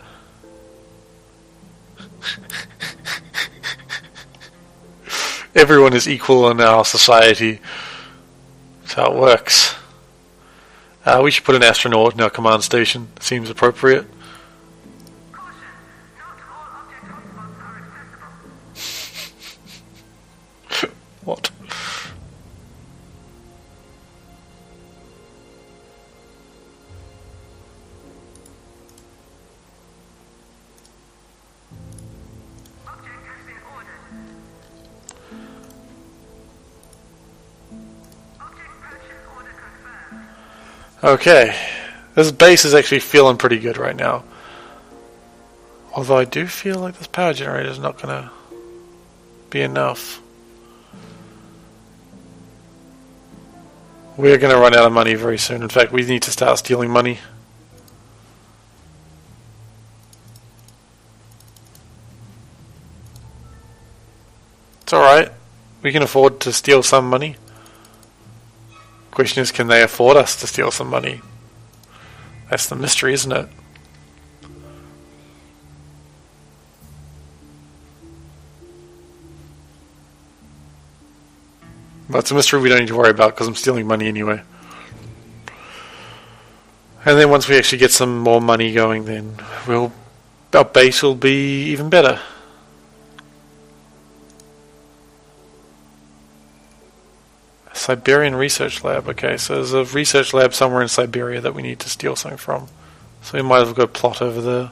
Everyone is equal in our society. That's how it works. We should put an astronaut in our command station. Seems appropriate. What? Okay, this base is actually feeling pretty good right now. Although I do feel like this power generator is not going to be enough. We're going to run out of money very soon. In fact, we need to start stealing money. It's alright. We can afford to steal some money. Question is, can they afford us to steal some money? That's the mystery, isn't it? But it's a mystery we don't need to worry about because I'm stealing money anyway. And then once we actually get some more money going, then our base will be even better. Siberian Research Lab. Okay, so there's a research lab somewhere in Siberia that we need to steal something from. So we might have got a plot over there.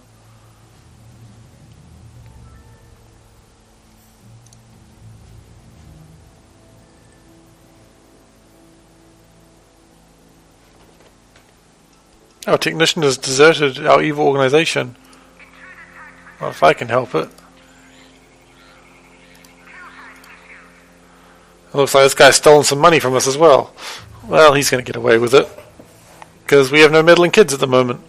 Our technician has deserted our evil organization. Well, if I can help it. It looks like this guy's stolen some money from us as well. Well, he's going to get away with it. Because we have no meddling kids at the moment.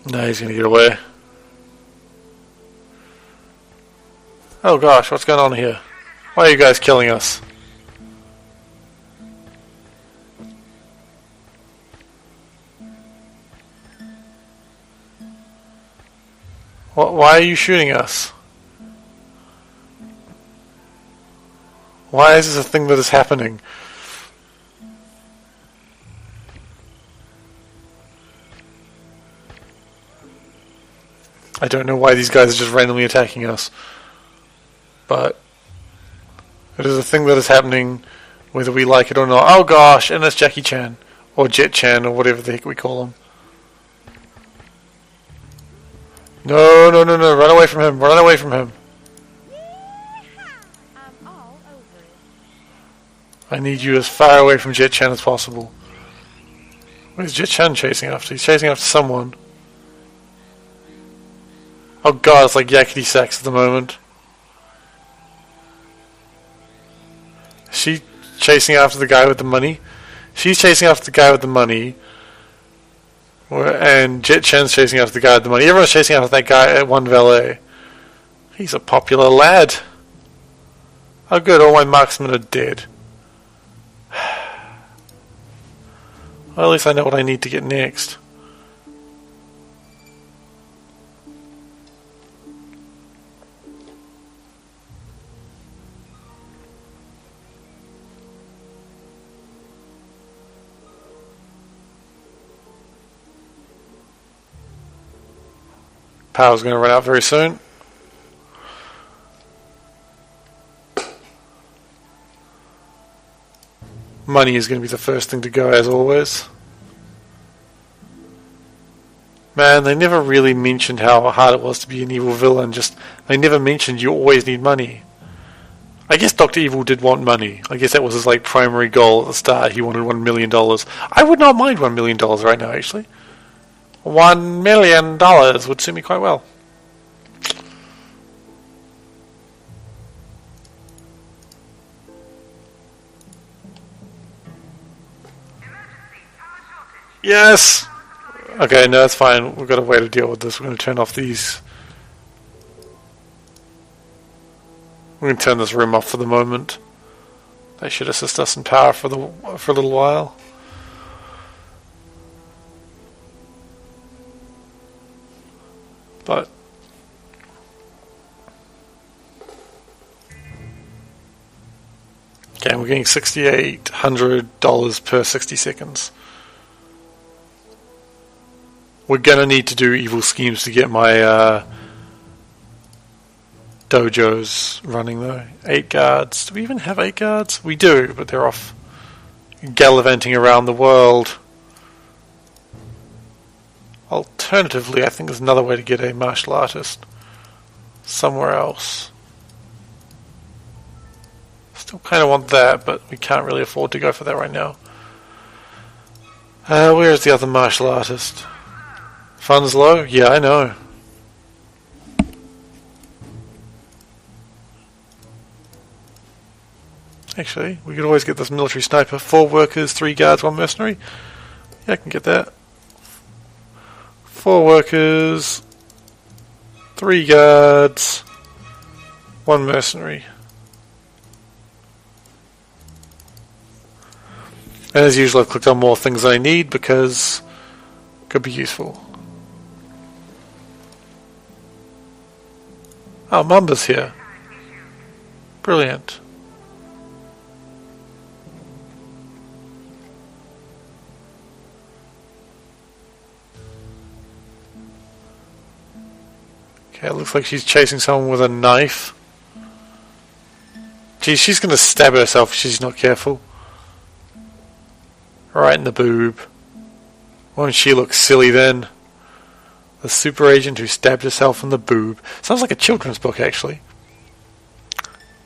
No, he's going to get away. Oh gosh, what's going on here? Why are you guys killing us? Why are you shooting us? Why is this a thing that is happening? I don't know why these guys are just randomly attacking us. But it is a thing that is happening whether we like it or not. Oh gosh, and it's Jackie Chan. Or Jet Chan, or whatever the heck we call him. No, no, no, no, run away from him, run away from him. I need you as far away from Jet Chan as possible. What is Jet Chan chasing after? He's chasing after someone. Oh god, it's like yakety sax at the moment. Is she chasing after the guy with the money? She's chasing after the guy with the money. And Jet Chan's chasing after the guy with the money. Everyone's chasing after that guy at One Valet. He's a popular lad. Oh good, all my marksmen are dead. Well, at least I know what I need to get next. Power's going to run out very soon. Money is going to be the first thing to go, as always. Man, they never really mentioned how hard it was to be an evil villain. They never mentioned you always need money. I guess Dr. Evil did want money. I guess that was his primary goal at the start. He wanted $1 million. I would not mind $1 million right now, actually. $1 million would suit me quite well. Yes! Okay, no, that's fine. We've got a way to deal with this. We're going to turn off these. We're going to turn this room off for the moment. They should assist us in power for a little while. But okay, we're getting $6,800 per 60 seconds. We're gonna need to do evil schemes to get my dojos running though. 8 guards. Do we even have 8 guards? We do, but they're off gallivanting around the world. Alternatively, I think there's another way to get a martial artist somewhere else. Still kind of want that, but we can't really afford to go for that right now. Where's the other martial artist? Funds low? Yeah, I know. Actually, we could always get this military sniper. 4 workers, 3 guards, 1 mercenary. Yeah, I can get that. 4 workers, 3 guards, 1 mercenary. And as usual, I've clicked on more things I need because it could be useful. Oh, Mamba's here. Brilliant. Okay, it looks like she's chasing someone with a knife. Geez, she's gonna stab herself if she's not careful. Right in the boob. Won't she look silly then? The super agent who stabbed herself in the boob. Sounds like a children's book, actually.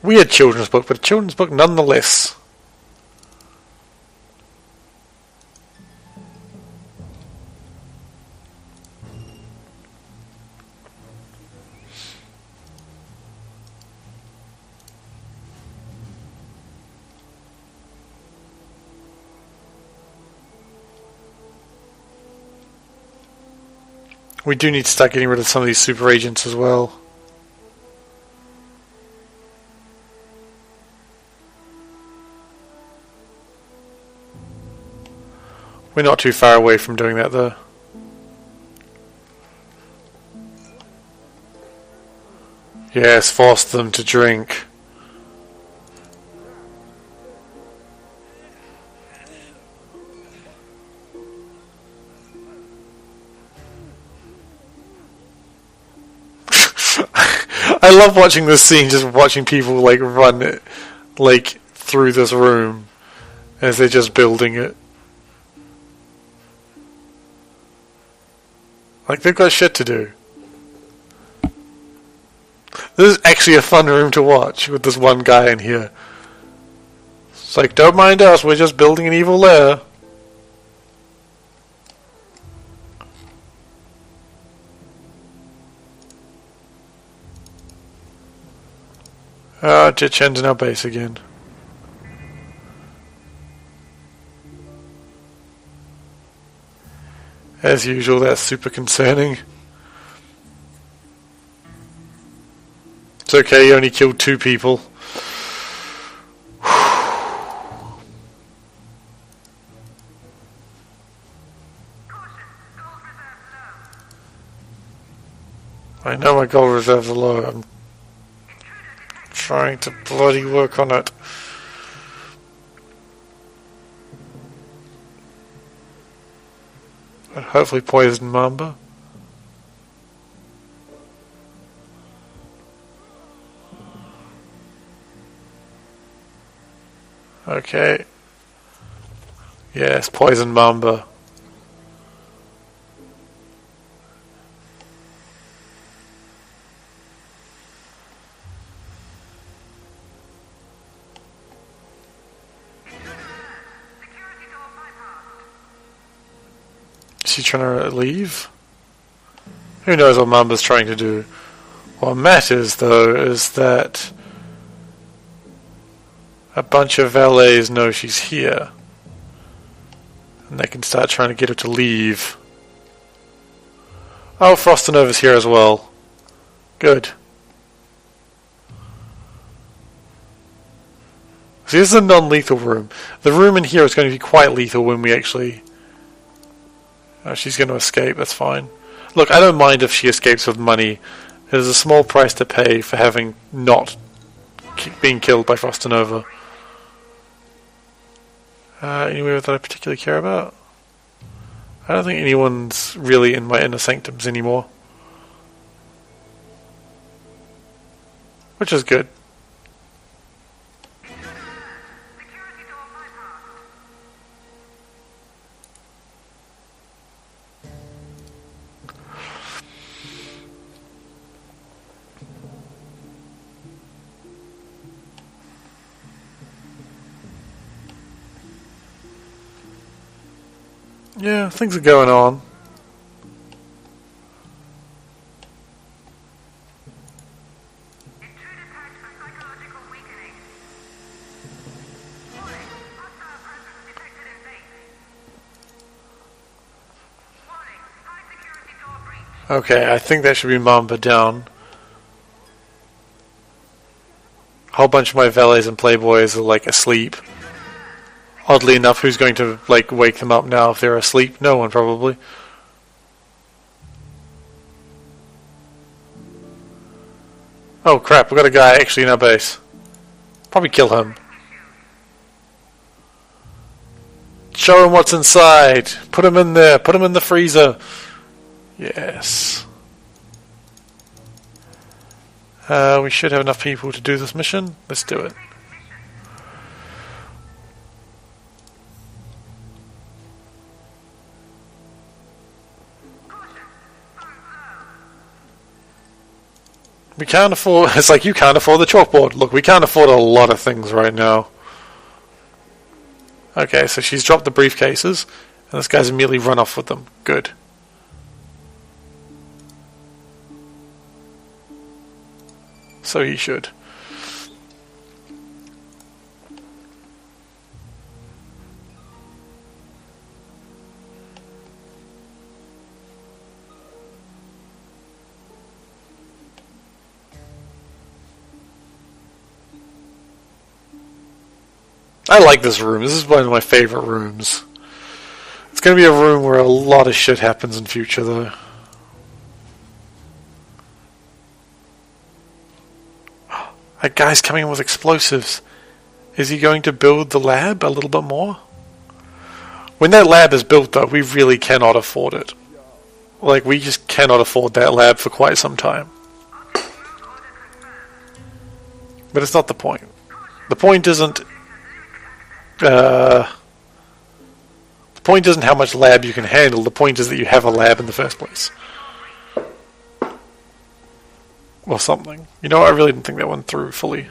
Weird children's book, but a children's book nonetheless. We do need to start getting rid of some of these super agents as well. We're not too far away from doing that though. Yes, force them to drink. I love watching this scene, just watching people like run it, like through this room as they're just building it. Like they've got shit to do. This is actually a fun room to watch with this one guy in here. It's like, don't mind us, we're just building an evil lair. Ah, Jitchen's in our base again. As usual, that's super concerning. It's okay, you only killed 2 people. I know my gold reserves are low. I'm trying to bloody work on it. And hopefully poison Mamba. Okay. Yes, poison Mamba. Is he trying to leave? Who knows what Mamba's trying to do? What matters, though, is that a bunch of valets know she's here. And they can start trying to get her to leave. Oh, Frost and Nova's here as well. Good. See, this is a non-lethal room. The room in here is going to be quite lethal when we actually... Oh, she's going to escape, that's fine. Look, I don't mind if she escapes with money. There's a small price to pay for having not being killed by Frost and Nova. Anywhere that I particularly care about? I don't think anyone's really in my inner sanctums anymore. Which is good. Yeah, things are going on. Okay, I think that should be Mamba down. A whole bunch of my valets and playboys are like asleep. Oddly enough, who's going to like wake them up now if they're asleep? No one, probably. Oh crap, we got a guy actually in our base. Probably kill him. Show him what's inside. Put him in there. Put him in the freezer. Yes. We should have enough people to do this mission. Let's do it. We can't afford... It's like you can't afford the chalkboard. Look, we can't afford a lot of things right now. Okay, so she's dropped the briefcases, and this guy's immediately run off with them. Good. So he should. I like this room. This is one of my favorite rooms. It's going to be a room where a lot of shit happens in future, though. That guy's coming in with explosives. Is he going to build the lab a little bit more? When that lab is built, though, we really cannot afford it. Like, we just cannot afford that lab for quite some time. But it's not the point. The point isn't... the point isn't how much lab you can handle. The point is that you have a lab in the first place. Or something. You know, I really didn't think that one through fully.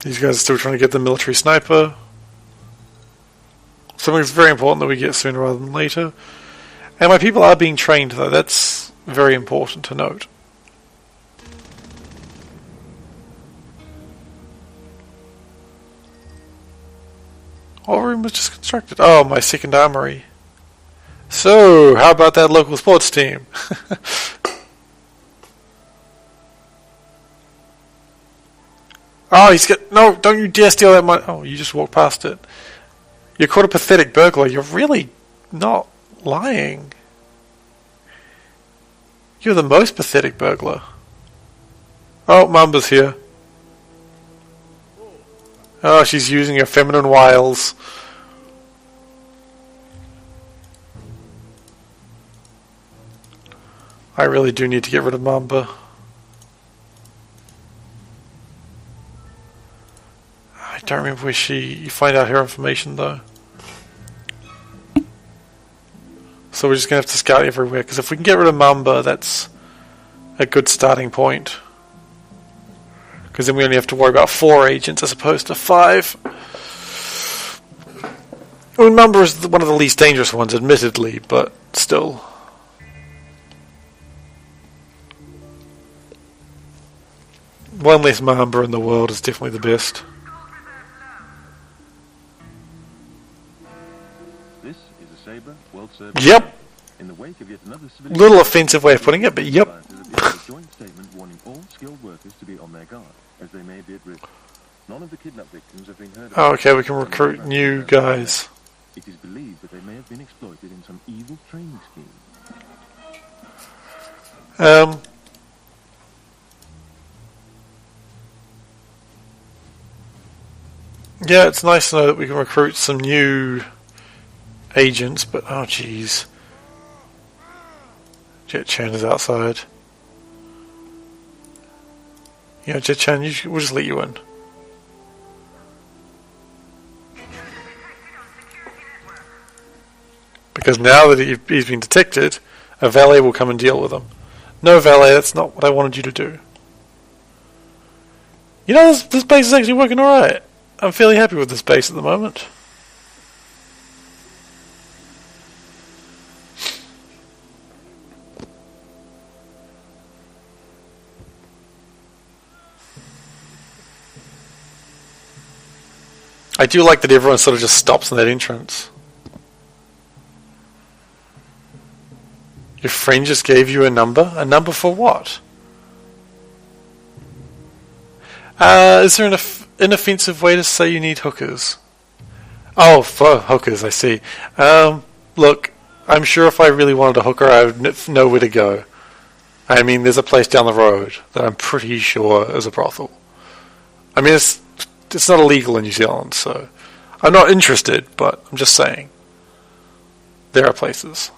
These guys are still trying to get the military sniper. Something that's very important that we get sooner rather than later. And my people are being trained, though. That's very important to note. What room was just constructed? Oh, my second armory. So, how about that local sports team? Oh, he's got... No, don't you dare steal that money. Oh, you just walked past it. You're called a pathetic burglar. You're really not lying. You're the most pathetic burglar. Oh, Mamba's here. Oh, she's using her feminine wiles. I really do need to get rid of Mamba. I don't remember where you find out her information though. So we're just going to have to scout everywhere, because if we can get rid of Mamba, that's a good starting point. Because then we only have to worry about 4 agents as opposed to 5. I mean, Mamba is one of the least dangerous ones, admittedly, but still. One less Mamba in the world is definitely the best. This is a Sabre World Service. Yep. In the wake of yet another civilian Little offensive way of putting it, but yep. a joint statement warning all skilled workers to be on their guard, as they may be at risk. None of the kidnap victims have been heard of. Oh, okay, we can recruit new guys. It is believed that they may have been exploited in some evil training scheme. Yeah, it's nice to know that we can recruit some new agents, but oh jeez. Jet Chan is outside. Yeah, Jet Chan, we'll just let you in. Because now that he's been detected, a valet will come and deal with him. No, valet, that's not what I wanted you to do. You know, this base is actually working alright. I'm fairly happy with this base at the moment. I do like that everyone sort of just stops in that entrance. Your friend just gave you a number? A number for what? Is there an inoffensive way to say you need hookers? Oh, for hookers, I see. Look, I'm sure if I really wanted a hooker, I would know where to go. I mean, there's a place down the road that I'm pretty sure is a brothel. I mean, it's not illegal in New Zealand, so I'm not interested, but I'm just saying. There are places.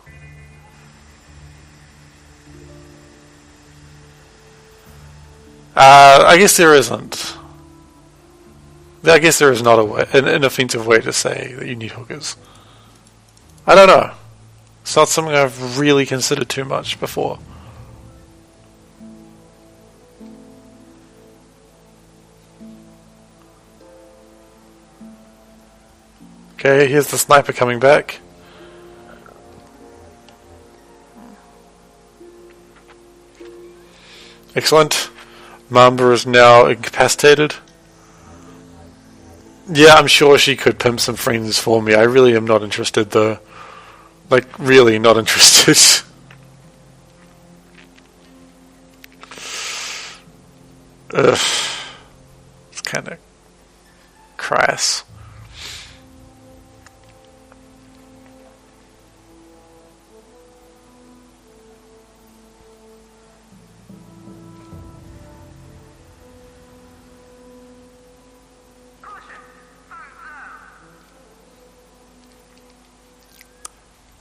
I guess there isn't. I guess there is not an inoffensive way to say that you need hookers. I don't know. It's not something I've really considered too much before. Okay, here's the sniper coming back. Excellent. Mamba is now incapacitated. Yeah, I'm sure she could pimp some friends for me. I really am not interested, though. Like, really not interested. Ugh. It's kind of crass.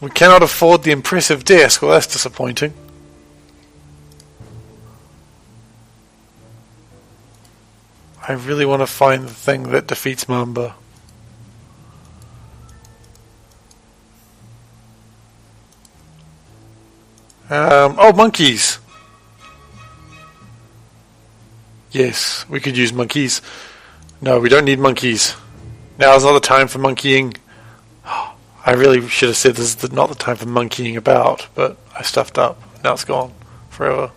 We cannot afford the impressive desk. Well, that's disappointing. I really want to find the thing that defeats Mamba. Oh, monkeys! Yes, we could use monkeys. No, we don't need monkeys. Now is not the time for monkeying. I really should have said this is not the time for monkeying about, but I stuffed up. Now it's gone forever.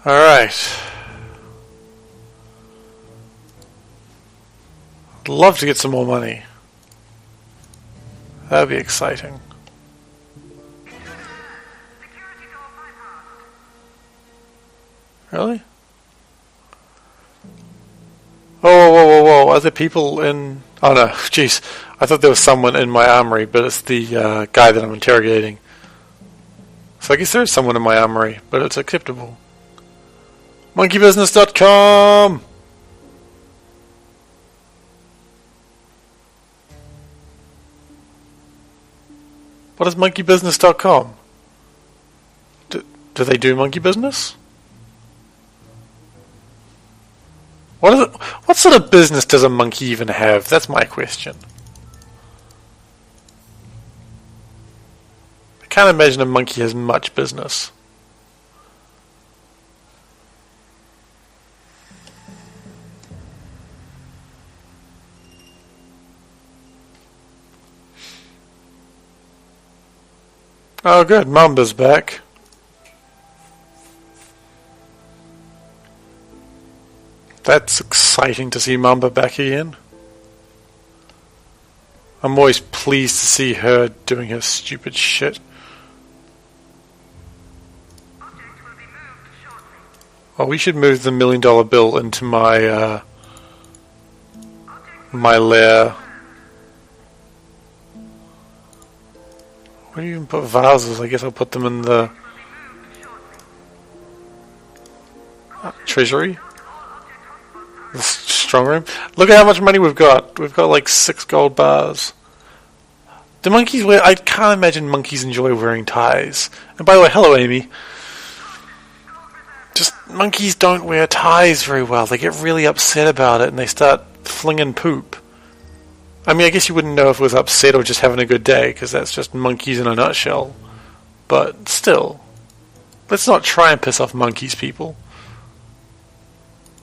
Alright. I'd love to get some more money. That'd be exciting. Really? Oh, whoa, whoa, whoa. Are there people in... Oh no, jeez. I thought there was someone in my armory, but it's the guy that I'm interrogating. So I guess there is someone in my armory, but it's acceptable. Monkeybusiness.com! What is monkeybusiness.com? Do they do monkey business? What sort of business does a monkey even have? That's my question. I can't imagine a monkey has much business. Oh good, Mamba's back. That's exciting to see Mamba back again. I'm always pleased to see her doing her stupid shit. Well, we should move the $1 million bill into my my lair. Where do you even put vases? I guess I'll put them in the treasury. The strong room. Look at how much money we've got. We've got like 6 gold bars. Do monkeys wear... I can't imagine monkeys enjoy wearing ties. And by the way, hello Amy. Just, monkeys don't wear ties very well. They get really upset about it and they start flinging poop. I mean, I guess you wouldn't know if it was upset or just having a good day, because that's just monkeys in a nutshell. But still. Let's not try and piss off monkeys, people.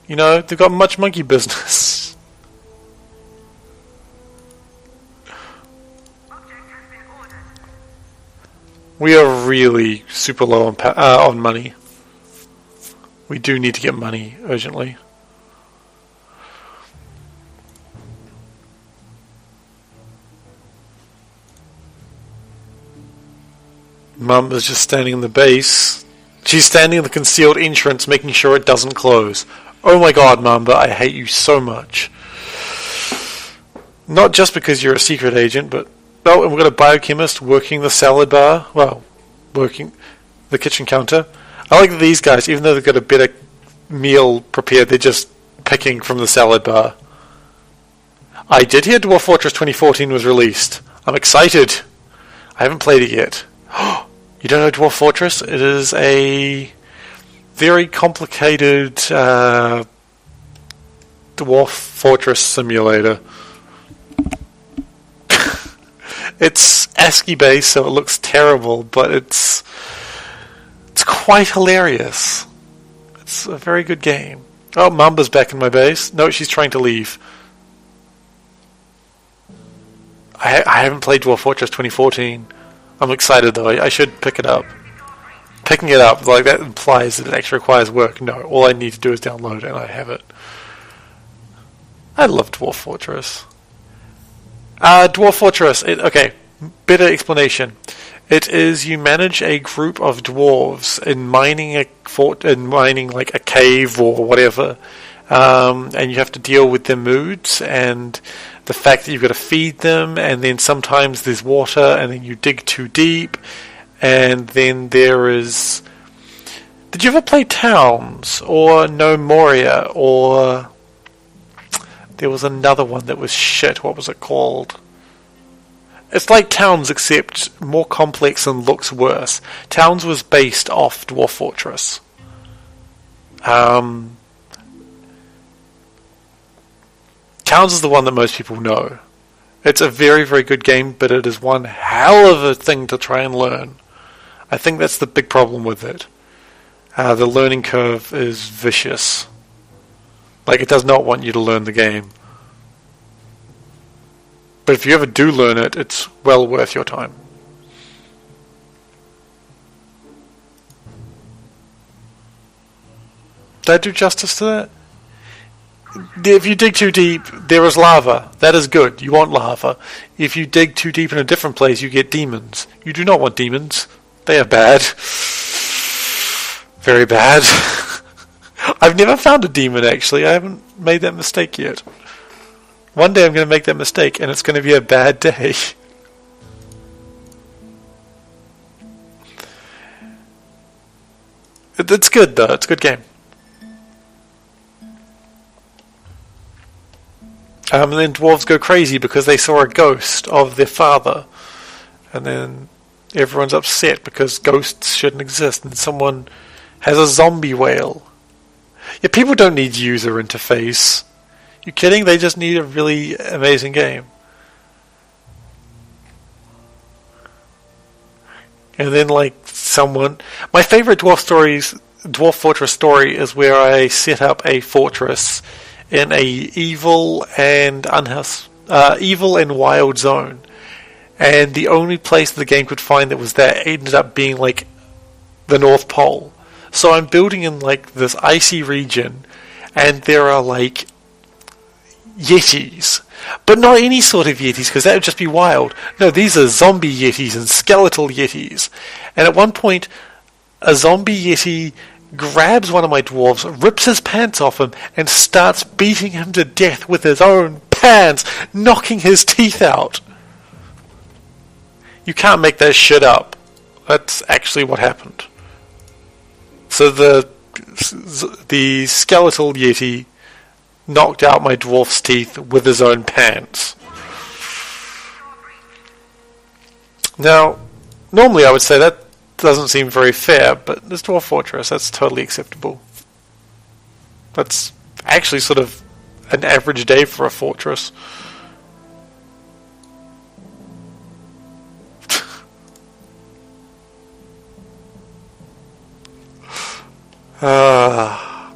You know, they've got much monkey business. We are really super low on money. We do need to get money urgently. Mum is just standing in the base. She's standing in the concealed entrance, making sure it doesn't close. Oh my god, Mamba, I hate you so much. Not just because you're a secret agent, but... Oh, and we've got a biochemist working the salad bar. Well, working the kitchen counter. I like these guys, even though they've got a better meal prepared, they're just picking from the salad bar. I did hear Dwarf Fortress 2014 was released. I'm excited. I haven't played it yet. You don't know Dwarf Fortress? It is a very complicated Dwarf Fortress simulator. It's ASCII based, so it looks terrible, but it's quite hilarious. It's a very good game. Oh, Mamba's back in my base. No, she's trying to leave. I haven't played Dwarf Fortress 2014. I'm excited though. I should pick it up. Picking it up, like, that implies that it actually requires work. No, all I need to do is download it and I have it. I love Dwarf Fortress. Dwarf Fortress. Okay, better explanation. It is you manage a group of dwarves in mining like a cave or whatever, and you have to deal with their moods and the fact that you've got to feed them, and then sometimes there's water, and then you dig too deep, and then there is... Did you ever play Towns, or No Moria, or... There was another one that was shit, what was it called? It's like Towns, except more complex and looks worse. Towns was based off Dwarf Fortress. Towns is the one that most people know. It's a very, very good game, but it is one hell of a thing to try and learn. I think that's the big problem with it. The learning curve is vicious. Like, it does not want you to learn the game. But if you ever do learn it, it's well worth your time. Did I do justice to that? If you dig too deep, there is lava. That is good. You want lava. If you dig too deep in a different place, you get demons. You do not want demons. They are bad. Very bad. I've never found a demon, actually. I haven't made that mistake yet. One day I'm going to make that mistake, and it's going to be a bad day. It's good, though. It's a good game. And then dwarves go crazy because they saw a ghost of their father. And then everyone's upset because ghosts shouldn't exist, and someone has a zombie whale. Yeah, people don't need user interface. You kidding? They just need a really amazing game. And then, like, someone... My favorite Dwarf Fortress story is where I set up a fortress in a evil and wild zone. And the only place the game could find that was that ended up being, like, the North Pole. So I'm building in, like, this icy region, and there are, like, yetis. But not any sort of yetis, because that would just be wild. No, these are zombie yetis and skeletal yetis. And at one point, a zombie yeti grabs one of my dwarves, rips his pants off him, and starts beating him to death with his own pants, knocking his teeth out. You can't make that shit up. That's actually what happened. So the skeletal yeti knocked out my dwarf's teeth with his own pants. Now, normally I would say that doesn't seem very fair, but this Dwarf Fortress, that's totally acceptable. That's actually sort of an average day for a fortress. Also,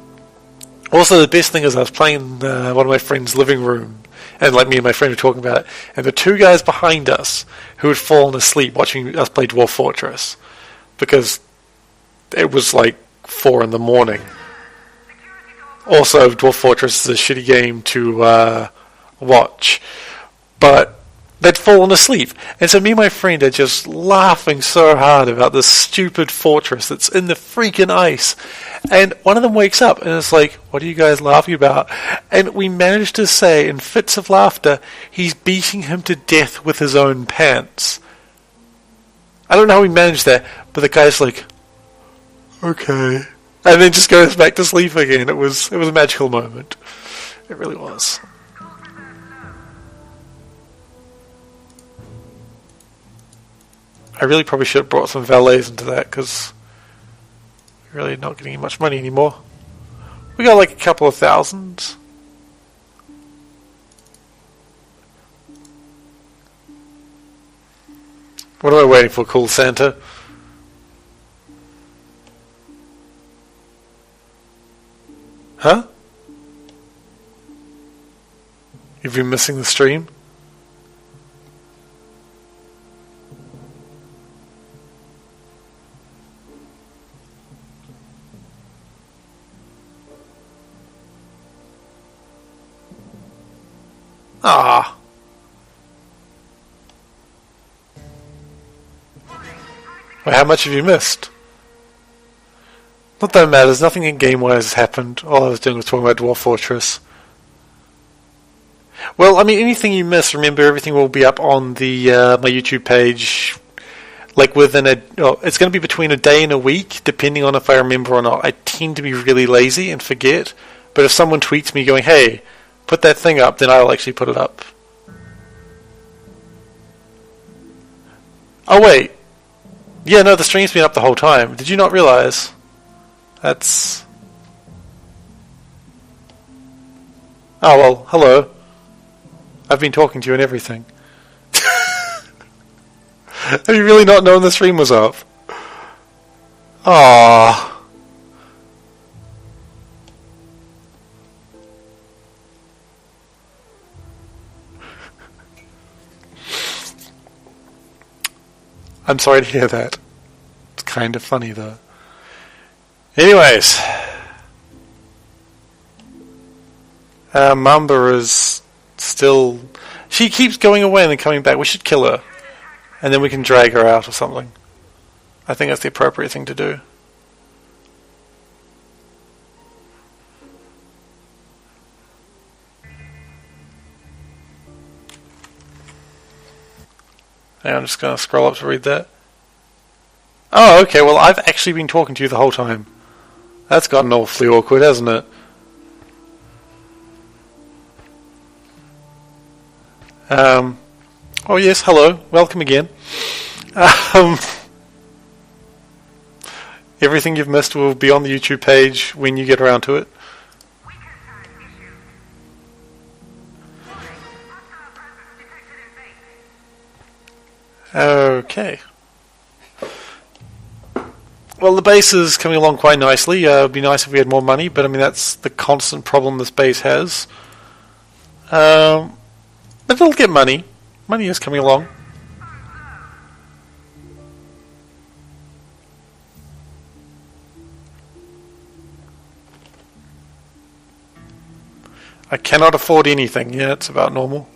the best thing is I was playing in one of my friend's living room, and like me and my friend were talking about it, and the two guys behind us who had fallen asleep watching us play Dwarf Fortress, because it was like 4 in the morning. Also, Dwarf Fortress is a shitty game to watch, but they'd fallen asleep, and so me and my friend are just laughing so hard about this stupid fortress that's in the freaking ice. And one of them wakes up and is like, "What are you guys laughing about?" And we managed to say, in fits of laughter, he's beating him to death with his own pants. I don't know how we managed that, but the guy's like, "Okay," and then just goes back to sleep again. It was a magical moment. It really was. I really probably should have brought some valets into that, because we're really not getting much money anymore. We got like a couple of thousands. What am I waiting for, cool Santa? Huh? You've been missing the stream? Ah. Well, how much have you missed? Not that it matters, nothing in game-wise has happened. All I was doing was talking about Dwarf Fortress. Well, I mean, anything you miss, remember, everything will be up on the my YouTube page, like within it's going to be between a day and a week, depending on if I remember or not. I tend to be really lazy and forget, but if someone tweets me going, "Hey, put that thing up," then I'll actually put it up. Oh wait, yeah, no, the stream's been up the whole time. Did you not realize? That's... Oh well, hello. I've been talking to you and everything. Have you really not known the stream was up? Aww. I'm sorry to hear that. It's kind of funny, though. Anyways. Mamba is still... She keeps going away and then coming back. We should kill her. And then we can drag her out or something. I think that's the appropriate thing to do. Hey, I'm just going to scroll up to read that. Oh, okay, well, I've actually been talking to you the whole time. That's gotten awfully awkward, hasn't it? Oh yes, hello, welcome again. Everything you've missed will be on the YouTube page when you get around to it. Okay. Well, the base is coming along quite nicely. It would be nice if we had more money, but I mean, that's the constant problem this base has. But it'll get money. Money is coming along. I cannot afford anything. Yeah, it's about normal.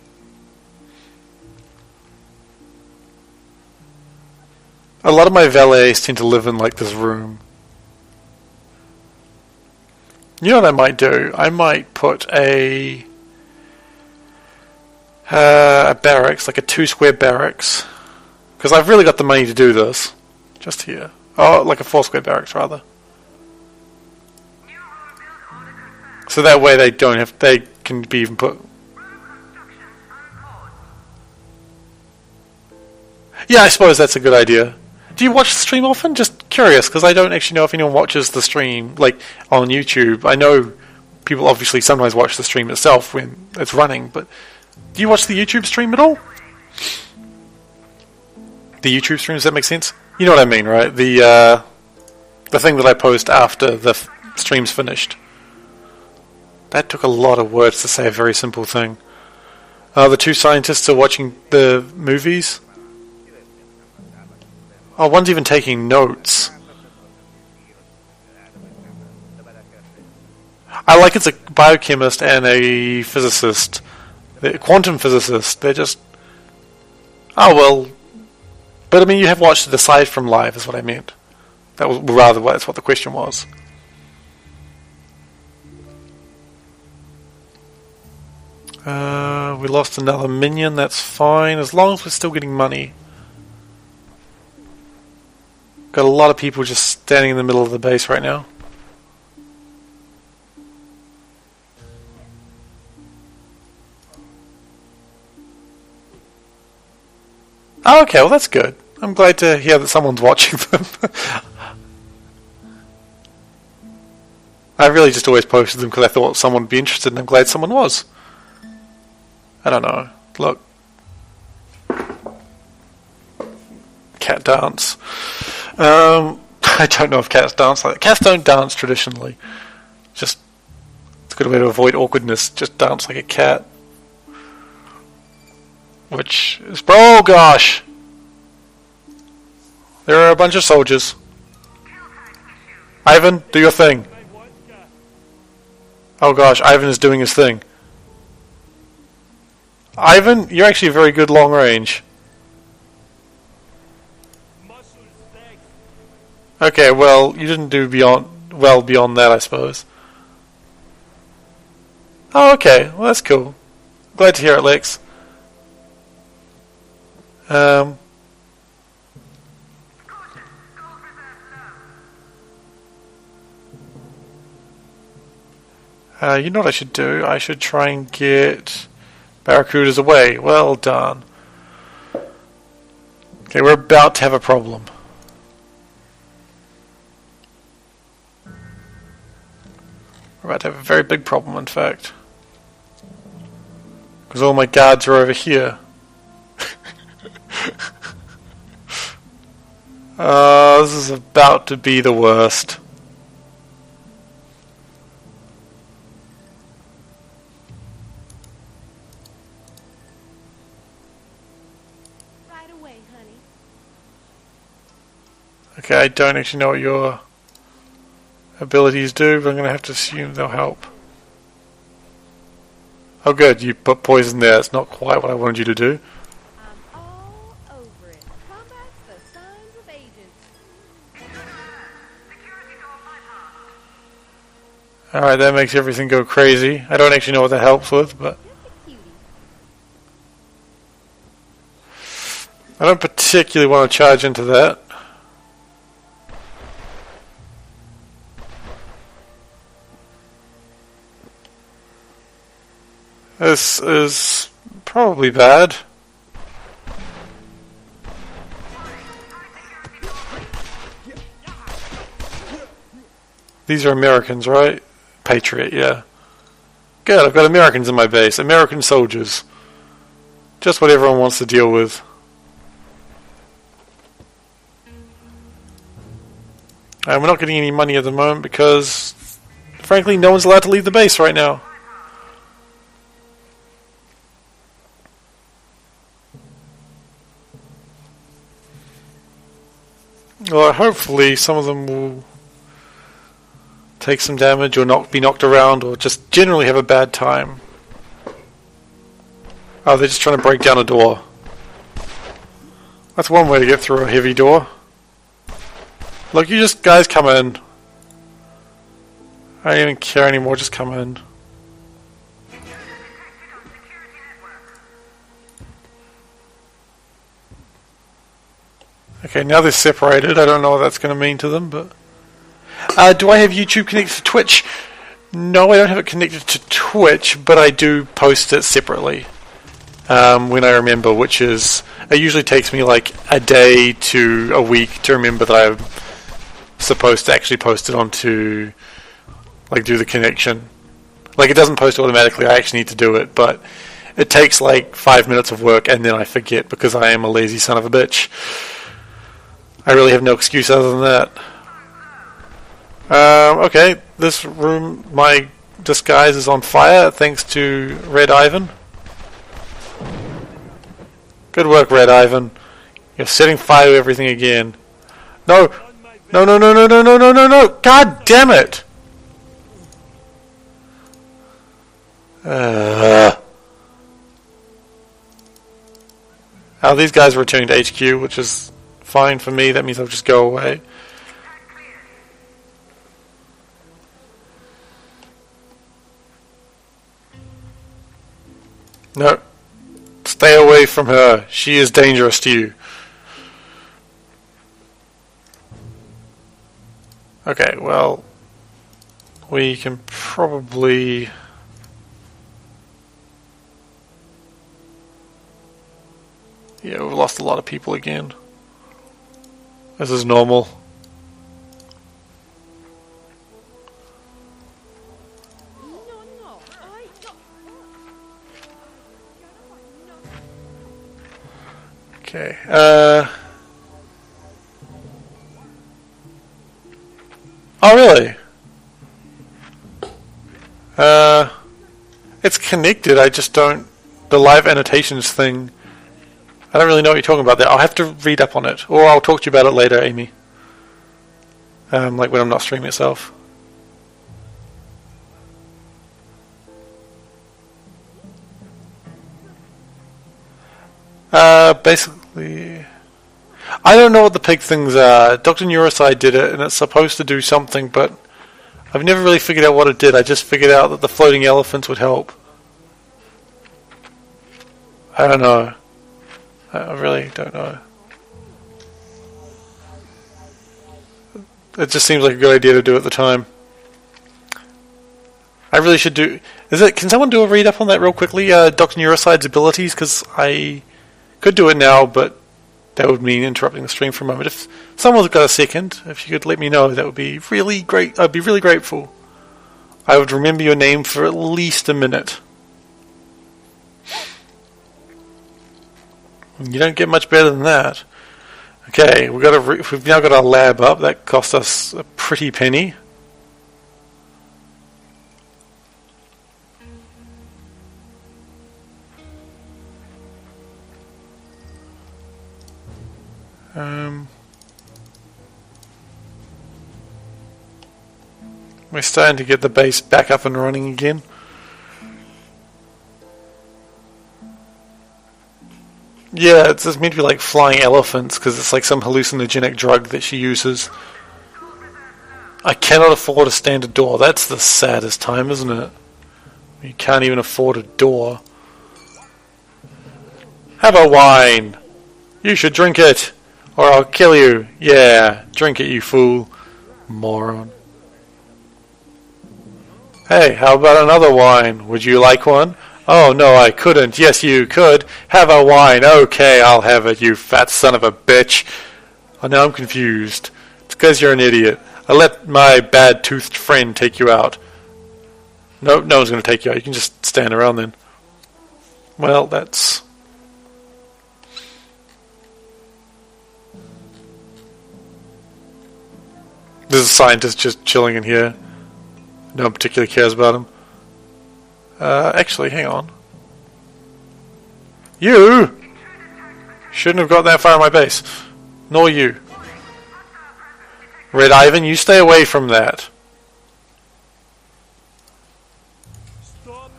A lot of my valets tend to live in like this room. You know what I might do? I might put a barracks, like a 2-square barracks, because I've really got the money to do this. Just here. Oh, like a 4-square barracks rather. So that way they don't have, they can be even put. Yeah, I suppose that's a good idea. Do you watch the stream often? Just curious, because I don't actually know if anyone watches the stream, like, on YouTube. I know people obviously sometimes watch the stream itself when it's running, but do you watch the YouTube stream at all? The YouTube stream, does that make sense? You know what I mean, right? The thing that I post after the Stream's finished. That took a lot of words to say a very simple thing. The two scientists are watching the movies. Oh, one's even taking notes. I like it's a biochemist and a physicist. A quantum physicist. They're just... Oh, well... But I mean, you have watched it aside from live, is what I meant. That was rather that's what the question was. We lost another minion, that's fine, as long as we're still getting money. Got a lot of people just standing in the middle of the base right now. Oh, okay, well that's good. I'm glad to hear that someone's watching them. I really just always posted them because I thought someone would be interested, and I'm glad someone was. I don't know. Look. Cat dance. I don't know if cats dance like that. Cats don't dance traditionally. Just, it's a good way to avoid awkwardness. Just dance like a cat. Which is... Oh gosh! There are a bunch of soldiers. Ivan, do your thing. Oh gosh, Ivan is doing his thing. Ivan, you're actually very good long range. Okay, well, you didn't do beyond that, I suppose. Oh, okay. Well, that's cool. Glad to hear it, Lex. You know what I should do? I should try and get Barracudas away. Well done. Okay, we're about to have a problem. We're about to have a very big problem, in fact. Because all my guards are over here. This is about to be the worst. Right away, honey. Okay, I don't actually know what your abilities do, but I'm going to have to assume they'll help. Oh good, you put poison there. It's not quite what I wanted you to do. I'm all over it. Combat's the sons of agents. Alright, that makes everything go crazy. I don't actually know what that helps with, but... Just a cutie. I don't particularly want to charge into that. This is probably bad. These are Americans, right? Patriot, yeah. Good, I've got Americans in my base. American soldiers. Just what everyone wants to deal with. And we're not getting any money at the moment because, frankly, no one's allowed to leave the base right now. Well, hopefully some of them will take some damage or be knocked around or just generally have a bad time. Oh, they're just trying to break down a door. That's one way to get through a heavy door. Look, you just guys come in. I don't even care anymore, just come in. Okay, now they're separated. I don't know what that's going to mean to them, but... do I have YouTube connected to Twitch? No, I don't have it connected to Twitch, but I do post it separately. When I remember, which is... It usually takes me like a day to a week to remember that I'm supposed to actually post it onto... Like, do the connection. Like, it doesn't post automatically, I actually need to do it, but... It takes like 5 minutes of work, and then I forget because I am a lazy son of a bitch. I really have no excuse other than that. Okay, this room, my disguise is on fire thanks to Red Ivan. Good work, Red Ivan. You're setting fire to everything again. No! No, no, no, no, no, no, no, no, no! God damn it! These guys are returning to HQ, which is fine for me. That means I'll just go away. No. Stay away from her. She is dangerous to you. Okay, well, we can probably... Yeah, we've lost a lot of people again. This is normal. Okay, oh really? It's connected, I just don't... The live annotations thing... I don't really know what you're talking about there. I'll have to read up on it. Or I'll talk to you about it later, Amy. Like when I'm not streaming itself. Basically... I don't know what the pig things are. Dr. Neuroside did it, and it's supposed to do something, but... I've never really figured out what it did. I just figured out that the floating elephants would help. I don't know. I really don't know. It just seems like a good idea to do at the time. I really should do... Can someone do a read up on that real quickly? Dr. Neuroside's abilities? Because I could do it now, but that would mean interrupting the stream for a moment. If someone's got a second, if you could let me know, that would be really great. I'd be really grateful. I would remember your name for at least a minute. You don't get much better than that. Okay, we've now got our lab up. That cost us a pretty penny. We're starting to get the base back up and running again. Yeah, it's meant to be like flying elephants because it's like some hallucinogenic drug that she uses. I cannot afford a standard door. That's the saddest time, isn't it? You can't even afford a door. Have a wine. You should drink it, or I'll kill you. Yeah, drink it, you fool. Moron. Hey, how about another wine? Would you like one? Oh, no, I couldn't. Yes, you could. Have a wine. Okay, I'll have it, you fat son of a bitch. Oh, now I'm confused. It's because you're an idiot. I let my bad-toothed friend take you out. No, no one's going to take you out. You can just stand around then. Well, that's... There's a scientist just chilling in here. No one particularly cares about him. Actually, hang on. You shouldn't have got that far in my base. Nor you. Red Ivan, you stay away from that.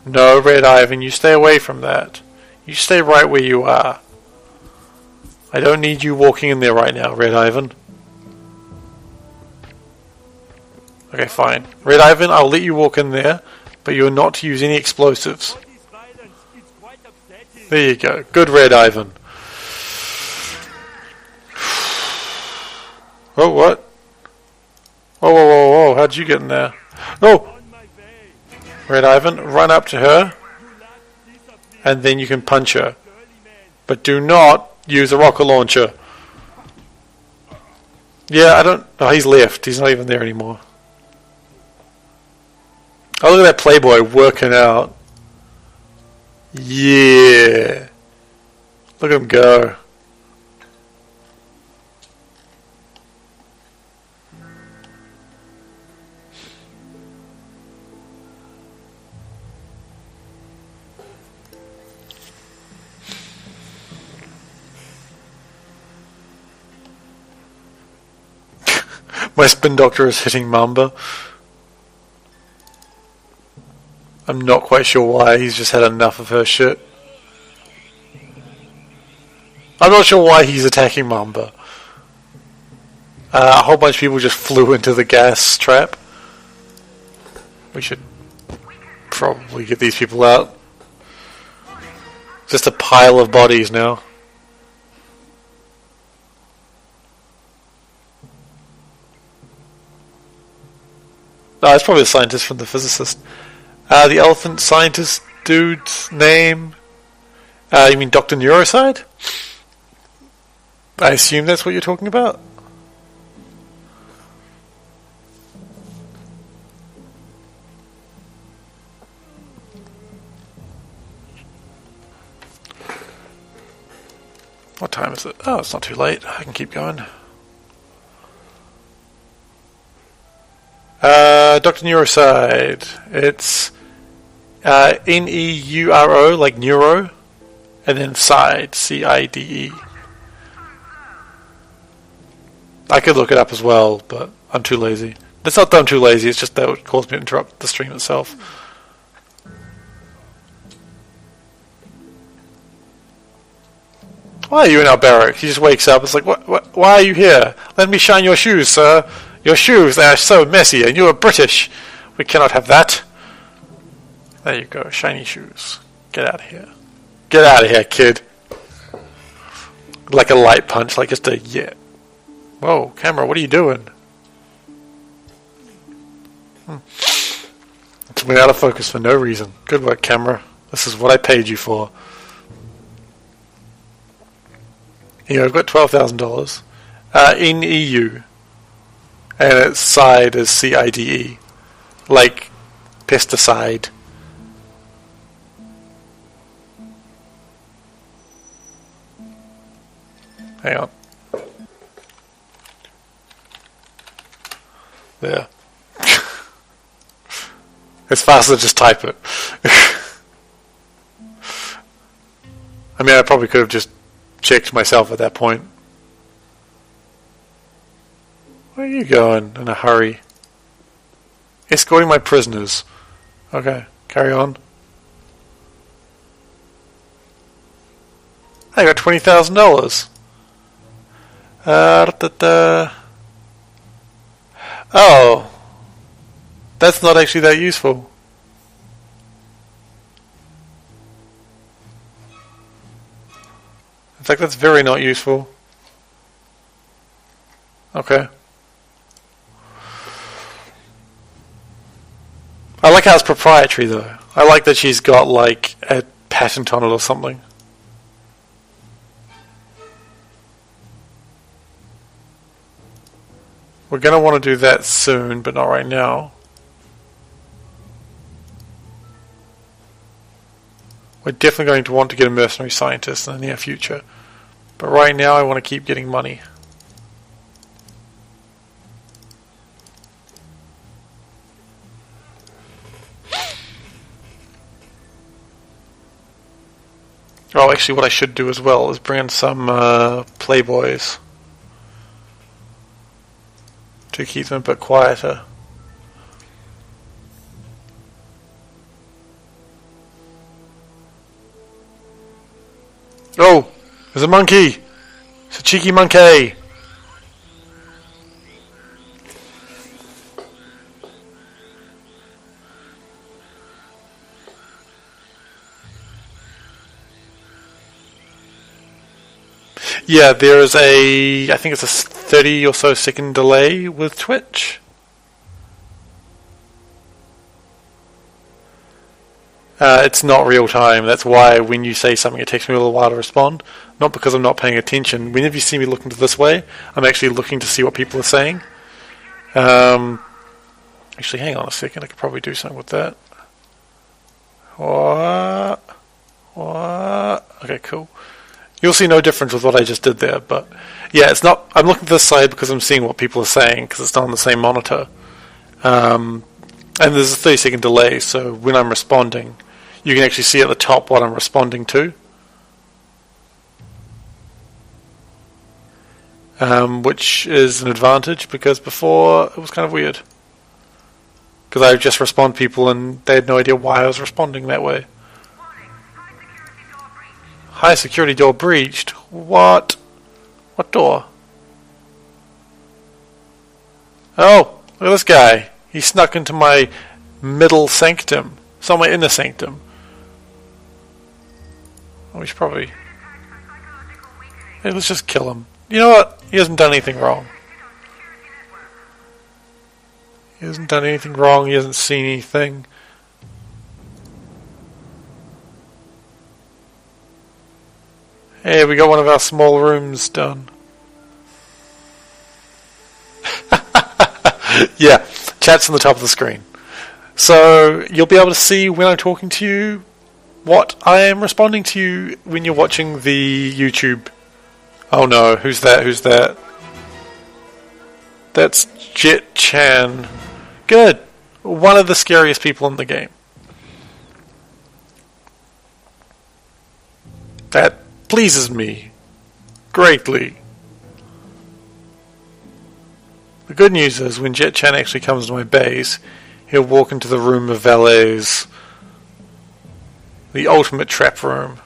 No, Red Ivan, you stay away from that. You stay right where you are. I don't need you walking in there right now, Red Ivan. Okay, fine. Red Ivan, I'll let you walk in there, but you're not to use any explosives. There you go. Good, Red Ivan. Oh, what? Whoa, whoa, whoa, whoa. How'd you get in there? Oh! Red Ivan, run up to her, and then you can punch her. But do not use a rocket launcher. Yeah, I don't... Oh, he's left. He's not even there anymore. Oh, look at that Playboy working out. Yeah. Look at him go. My spin doctor is hitting Mamba. I'm not quite sure why. He's just had enough of her shit. I'm not sure why he's attacking Mamba. A whole bunch of people just flew into the gas trap. We should probably get these people out. Just a pile of bodies now. No, it's probably a scientist from the physicist. The elephant scientist dude's name? You mean Dr. Neuroside? I assume that's what you're talking about? What time is it? Oh, it's not too late. I can keep going. Dr. Neuroside. It's Neuro, like neuro, and then side, C-I-D-E. I could look it up as well, but I'm too lazy. It's not that I'm too lazy, it's just that it would cause me to interrupt the stream itself. Why are you in our barracks? He just wakes up, it's like, what, why are you here? Let me shine your shoes, sir. Your shoes, they are so messy, and you are British. We cannot have that. There you go, shiny shoes. Get out of here. Get out of here, kid. Like a light punch, like just a yeah. Whoa, camera, what are you doing? Took me out of focus for no reason. Good work, camera. This is what I paid you for. Here, I've got $12,000 in EU, and its side is CIDE, like pesticide. Hang on. There. It's faster to just type it. I mean, I probably could have just checked myself at that point. Where are you going in a hurry? Escorting my prisoners. Okay, carry on. I got $20,000. Oh, that's not actually that useful. In fact, that's very not useful. Okay. I like how it's proprietary though. I like that she's got like a patent on it or something. We're going to want to do that soon, but not right now. We're definitely going to want to get a mercenary scientist in the near future. But right now I want to keep getting money. Oh, actually what I should do as well is bring in some playboys. To keep them a bit quieter. Oh! There's a monkey! It's a cheeky monkey! Yeah, there is I think it's a 30 or so second delay with Twitch. It's not real time. That's why when you say something, it takes me a little while to respond. Not because I'm not paying attention. Whenever you see me looking this way, I'm actually looking to see what people are saying. Actually, hang on a second. I could probably do something with that. What? Okay, cool. You'll see no difference with what I just did there, but yeah, it's not. I'm looking to this side because I'm seeing what people are saying because it's not on the same monitor. And there's a 30-second delay, so when I'm responding, you can actually see at the top what I'm responding to. which is an advantage because before it was kind of weird. Because I would just respond to people and they had no idea why I was responding that way. High security door breached? What? What door? Oh, look at this guy. He snuck into my middle sanctum. It's not my inner sanctum. Oh, we should probably... Hey, let's just kill him. You know what? He hasn't done anything wrong. He hasn't done anything wrong. He hasn't seen anything. Hey, we got one of our small rooms done. Yeah, chat's on the top of the screen. So you'll be able to see when I'm talking to you what I am responding to you when you're watching the YouTube. Oh no, who's that? Who's that? That's Jet Chan. Good. One of the scariest people in the game. That pleases me greatly. The good news is when Jet Chan actually comes to my base, he'll walk into the room of valets. The ultimate trap room.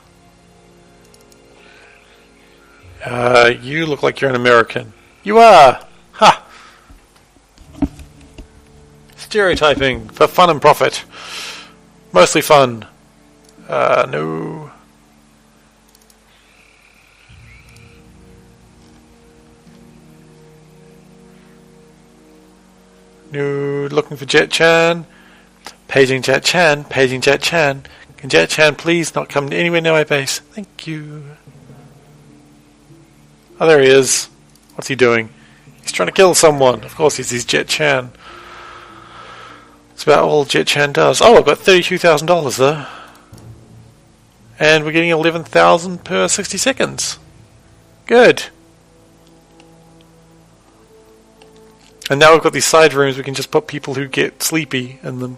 You look like you're an American. You are! Ha! Stereotyping for fun and profit. Mostly fun. No. No, looking for Jet Chan. Paging Jet Chan. Paging Jet Chan. Can Jet Chan please not come anywhere near my base? Thank you. Oh, there he is. What's he doing? He's trying to kill someone. Of course, he's Jet Chan. That's about all Jet Chan does. Oh, I've got $32,000 though. And we're getting 11,000 per 60 seconds. Good. And now we've got these side rooms we can just put people who get sleepy in them.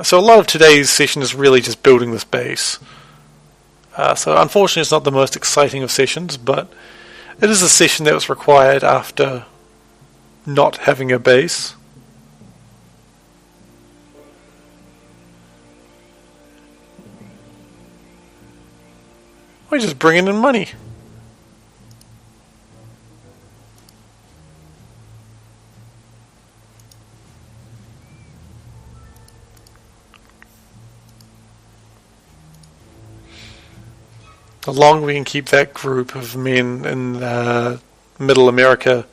So a lot of today's session is really just building this base. So unfortunately it's not the most exciting of sessions, but it is a session that was required after not having a base. We're just bringing in money. The longer we can keep that group of men in Middle America,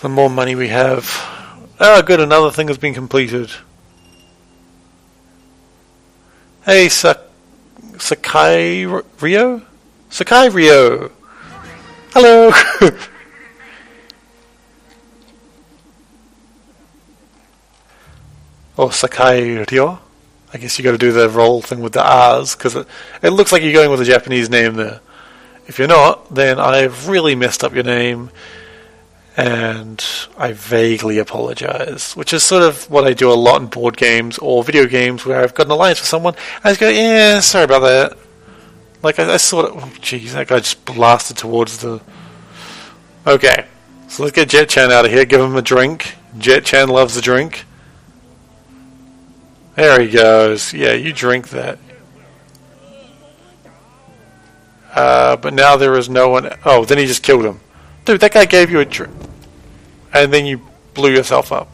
the more money we have. Oh, good, another thing has been completed. Hey, Sakai Rio? Sakai Rio! Hello! Or Sakai Rio? I guess you got to do the roll thing with the R's, because it looks like you're going with a Japanese name there. If you're not, then I've really messed up your name, and I vaguely apologize. Which is sort of what I do a lot in board games or video games, where I've got an alliance with someone, and I just go, yeah, sorry about that. Like, I sort of... Oh, jeez, that guy just blasted towards the... Okay, so let's get Jet Chan out of here, give him a drink. Jet Chan loves a drink. There he goes. Yeah, you drink that. But now there is no one... Oh, then he just killed him. Dude, that guy gave you a drink. And then you blew yourself up.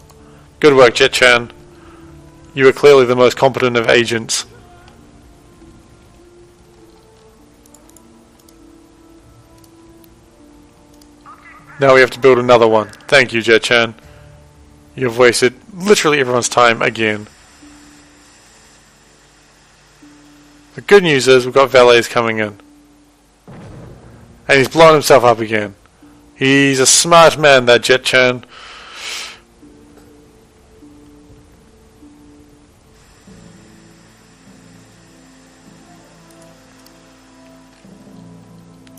Good work, Jet Chan. You are clearly the most competent of agents. Now we have to build another one. Thank you, Jet Chan. You've wasted literally everyone's time again. The good news is we've got valets coming in. And he's blown himself up again. He's a smart man, that Jet Chan.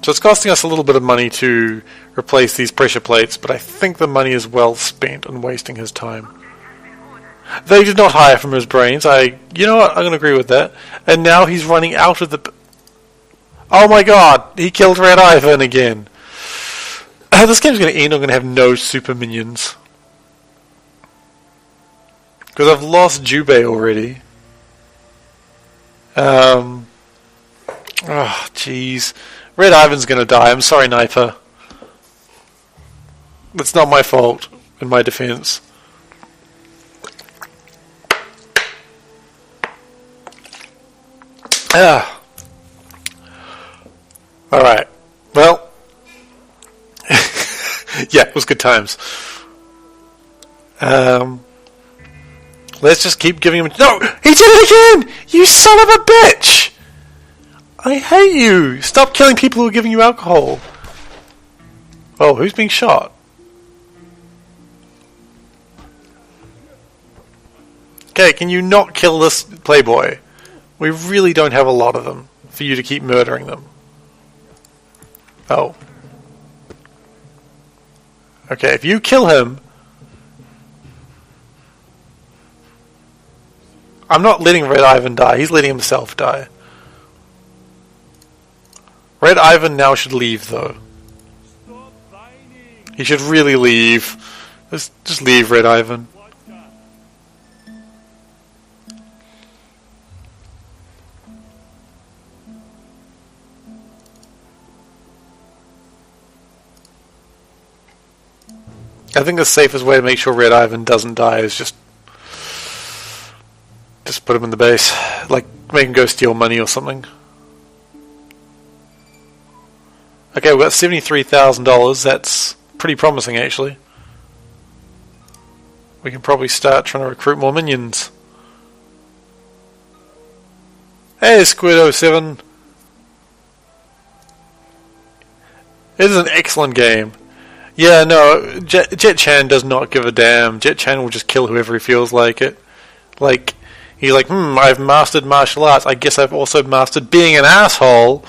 So it's costing us a little bit of money to replace these pressure plates, but I think the money is well spent on wasting his time. They did not hire from his brains. You know what? I'm going to agree with that. And now he's running out of the... Oh my god! He killed Red Ivan again. This game's going to end. I'm going to have no super minions. Because I've lost Jubei already. Oh, jeez. Red Ivan's going to die. I'm sorry, Niper. That's not my fault, in my defense. Alright. Well. Yeah, it was good times. Let's just keep giving him... No! He did it again! You son of a bitch! I hate you! Stop killing people who are giving you alcohol. Oh, who's being shot? Okay, can you not kill this playboy? We really don't have a lot of them for you to keep murdering them. Oh. Okay, if you kill him... I'm not letting Red Ivan die, he's letting himself die. Red Ivan now should leave, though. He should really leave. Just leave, Red Ivan. I think the safest way to make sure Red Ivan doesn't die is just put him in the base. Like, make him go steal money or something. Okay, we've got $73,000. That's pretty promising, actually. We can probably start trying to recruit more minions. Hey, Squid07. It is an excellent game. Yeah, no, Jet Chan does not give a damn. Jet Chan will just kill whoever he feels like it. Like, he's like, I've mastered martial arts. I guess I've also mastered being an asshole.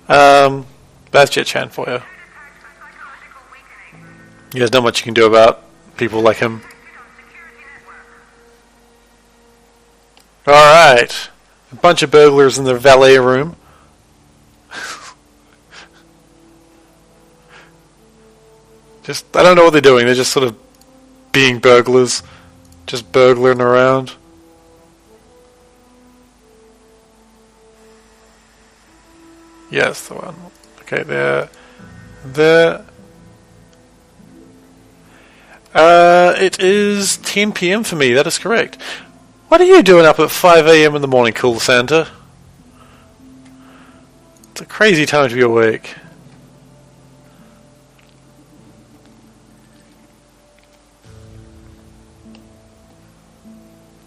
That's Jet Chan for you. There's not much you can do about people like him. Alright. A bunch of burglars in the valet room. I don't know what they're doing. They're just sort of being burglars. Just burglaring around. Yes, the one. Okay, there. It is 10 PM for me, that is correct. What are you doing up at 5 AM in the morning, Cool Santa? It's a crazy time to be awake.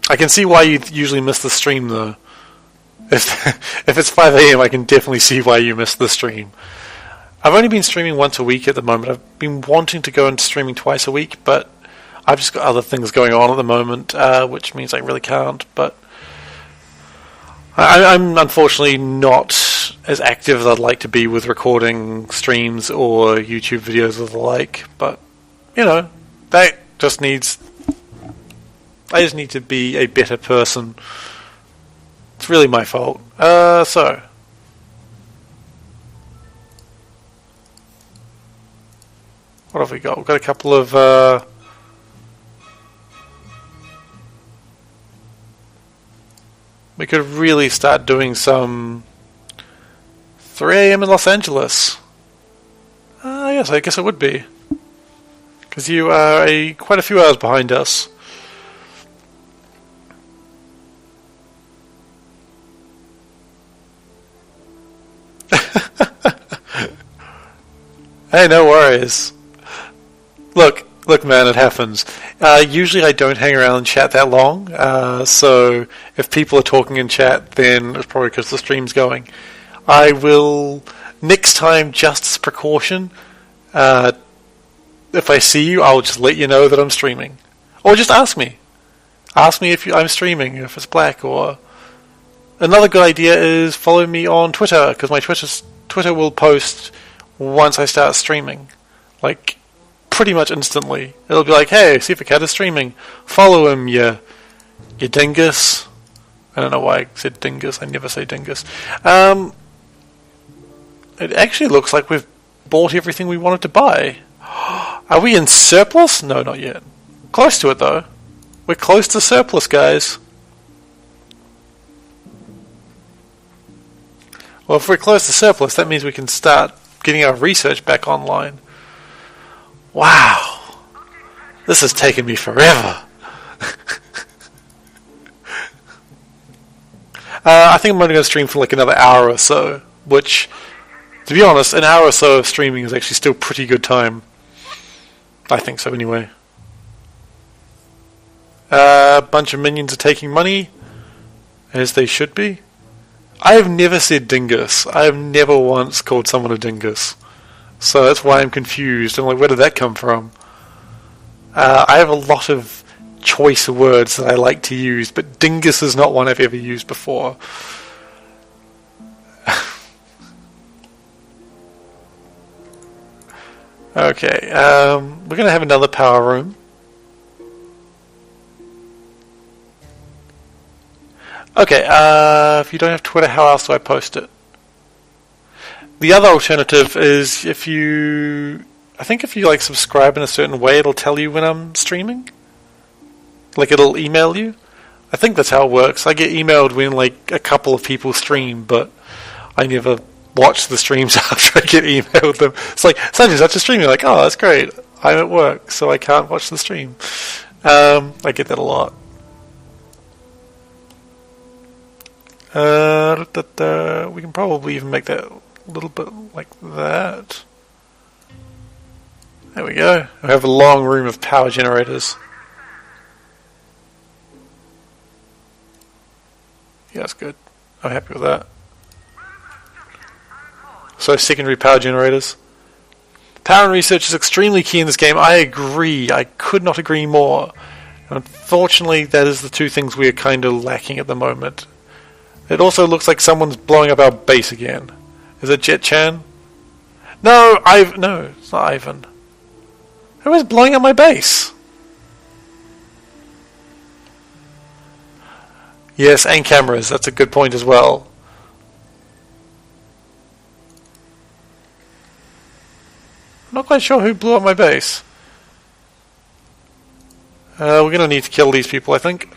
I can see why you usually miss the stream, though. If it's 5 AM, I can definitely see why you missed the stream. I've only been streaming once a week at the moment. I've been wanting to go into streaming twice a week, but I've just got other things going on at the moment, which means I really can't. But I'm unfortunately not as active as I'd like to be with recording streams or YouTube videos or the like. But, you know, that just needs... I just need to be a better person. It's really my fault. So... what have we got? We've got a couple of... we could really start doing some... 3 AM in Los Angeles. Yes, I guess it would be. Because you are quite a few hours behind us. Hey, no worries. Look, man, it happens. Usually I don't hang around and chat that long, so if people are talking in chat, then it's probably because the stream's going. I will, next time, just as precaution, if I see you, I'll just let you know that I'm streaming. Or just ask me. Ask me if I'm streaming, if it's black, or... Another good idea is follow me on Twitter, because my Twitter will post once I start streaming. Like, pretty much instantly. It'll be like, hey, Supercat is streaming. Follow him, you You dingus. I don't know why I said dingus. I never say dingus. It actually looks like we've bought everything we wanted to buy. Are we in surplus? No, not yet. Close to it, though. We're close to surplus, guys. Well, if we're close to surplus, that means we can start getting our research back online. Wow. This has taken me forever. I think I'm only going to stream for like another hour or so, which, to be honest, an hour or so of streaming is actually still pretty good time. I think so anyway. A bunch of minions are taking money, as they should be. I have never said dingus. I have never once called someone a dingus. So that's why I'm confused. I'm like, where did that come from? I have a lot of choice words that I like to use, but dingus is not one I've ever used before. Okay, we're going to have another power room. Okay, if you don't have Twitter, how else do I post it? The other alternative is if you... I think if you like subscribe in a certain way, it'll tell you when I'm streaming. Like it'll email you. I think that's how it works. I get emailed when like a couple of people stream, but I never watch the streams after I get emailed them. It's like, Sanjay's such a stream. You're like, oh, that's great. I'm at work, so I can't watch the stream. I get that a lot. We can probably even make that a little bit like that. There we go. I have a long room of power generators. Yeah, that's good. I'm happy with that. So, secondary power generators. Power and research is extremely key in this game. I agree. I could not agree more. Unfortunately, that is the two things we are kind of lacking at the moment. It also looks like someone's blowing up our base again. Is it Jet-chan? No, no, it's not Ivan. Who is blowing up my base? Yes, and cameras. That's a good point as well. I'm not quite sure who blew up my base. We're going to need to kill these people, I think.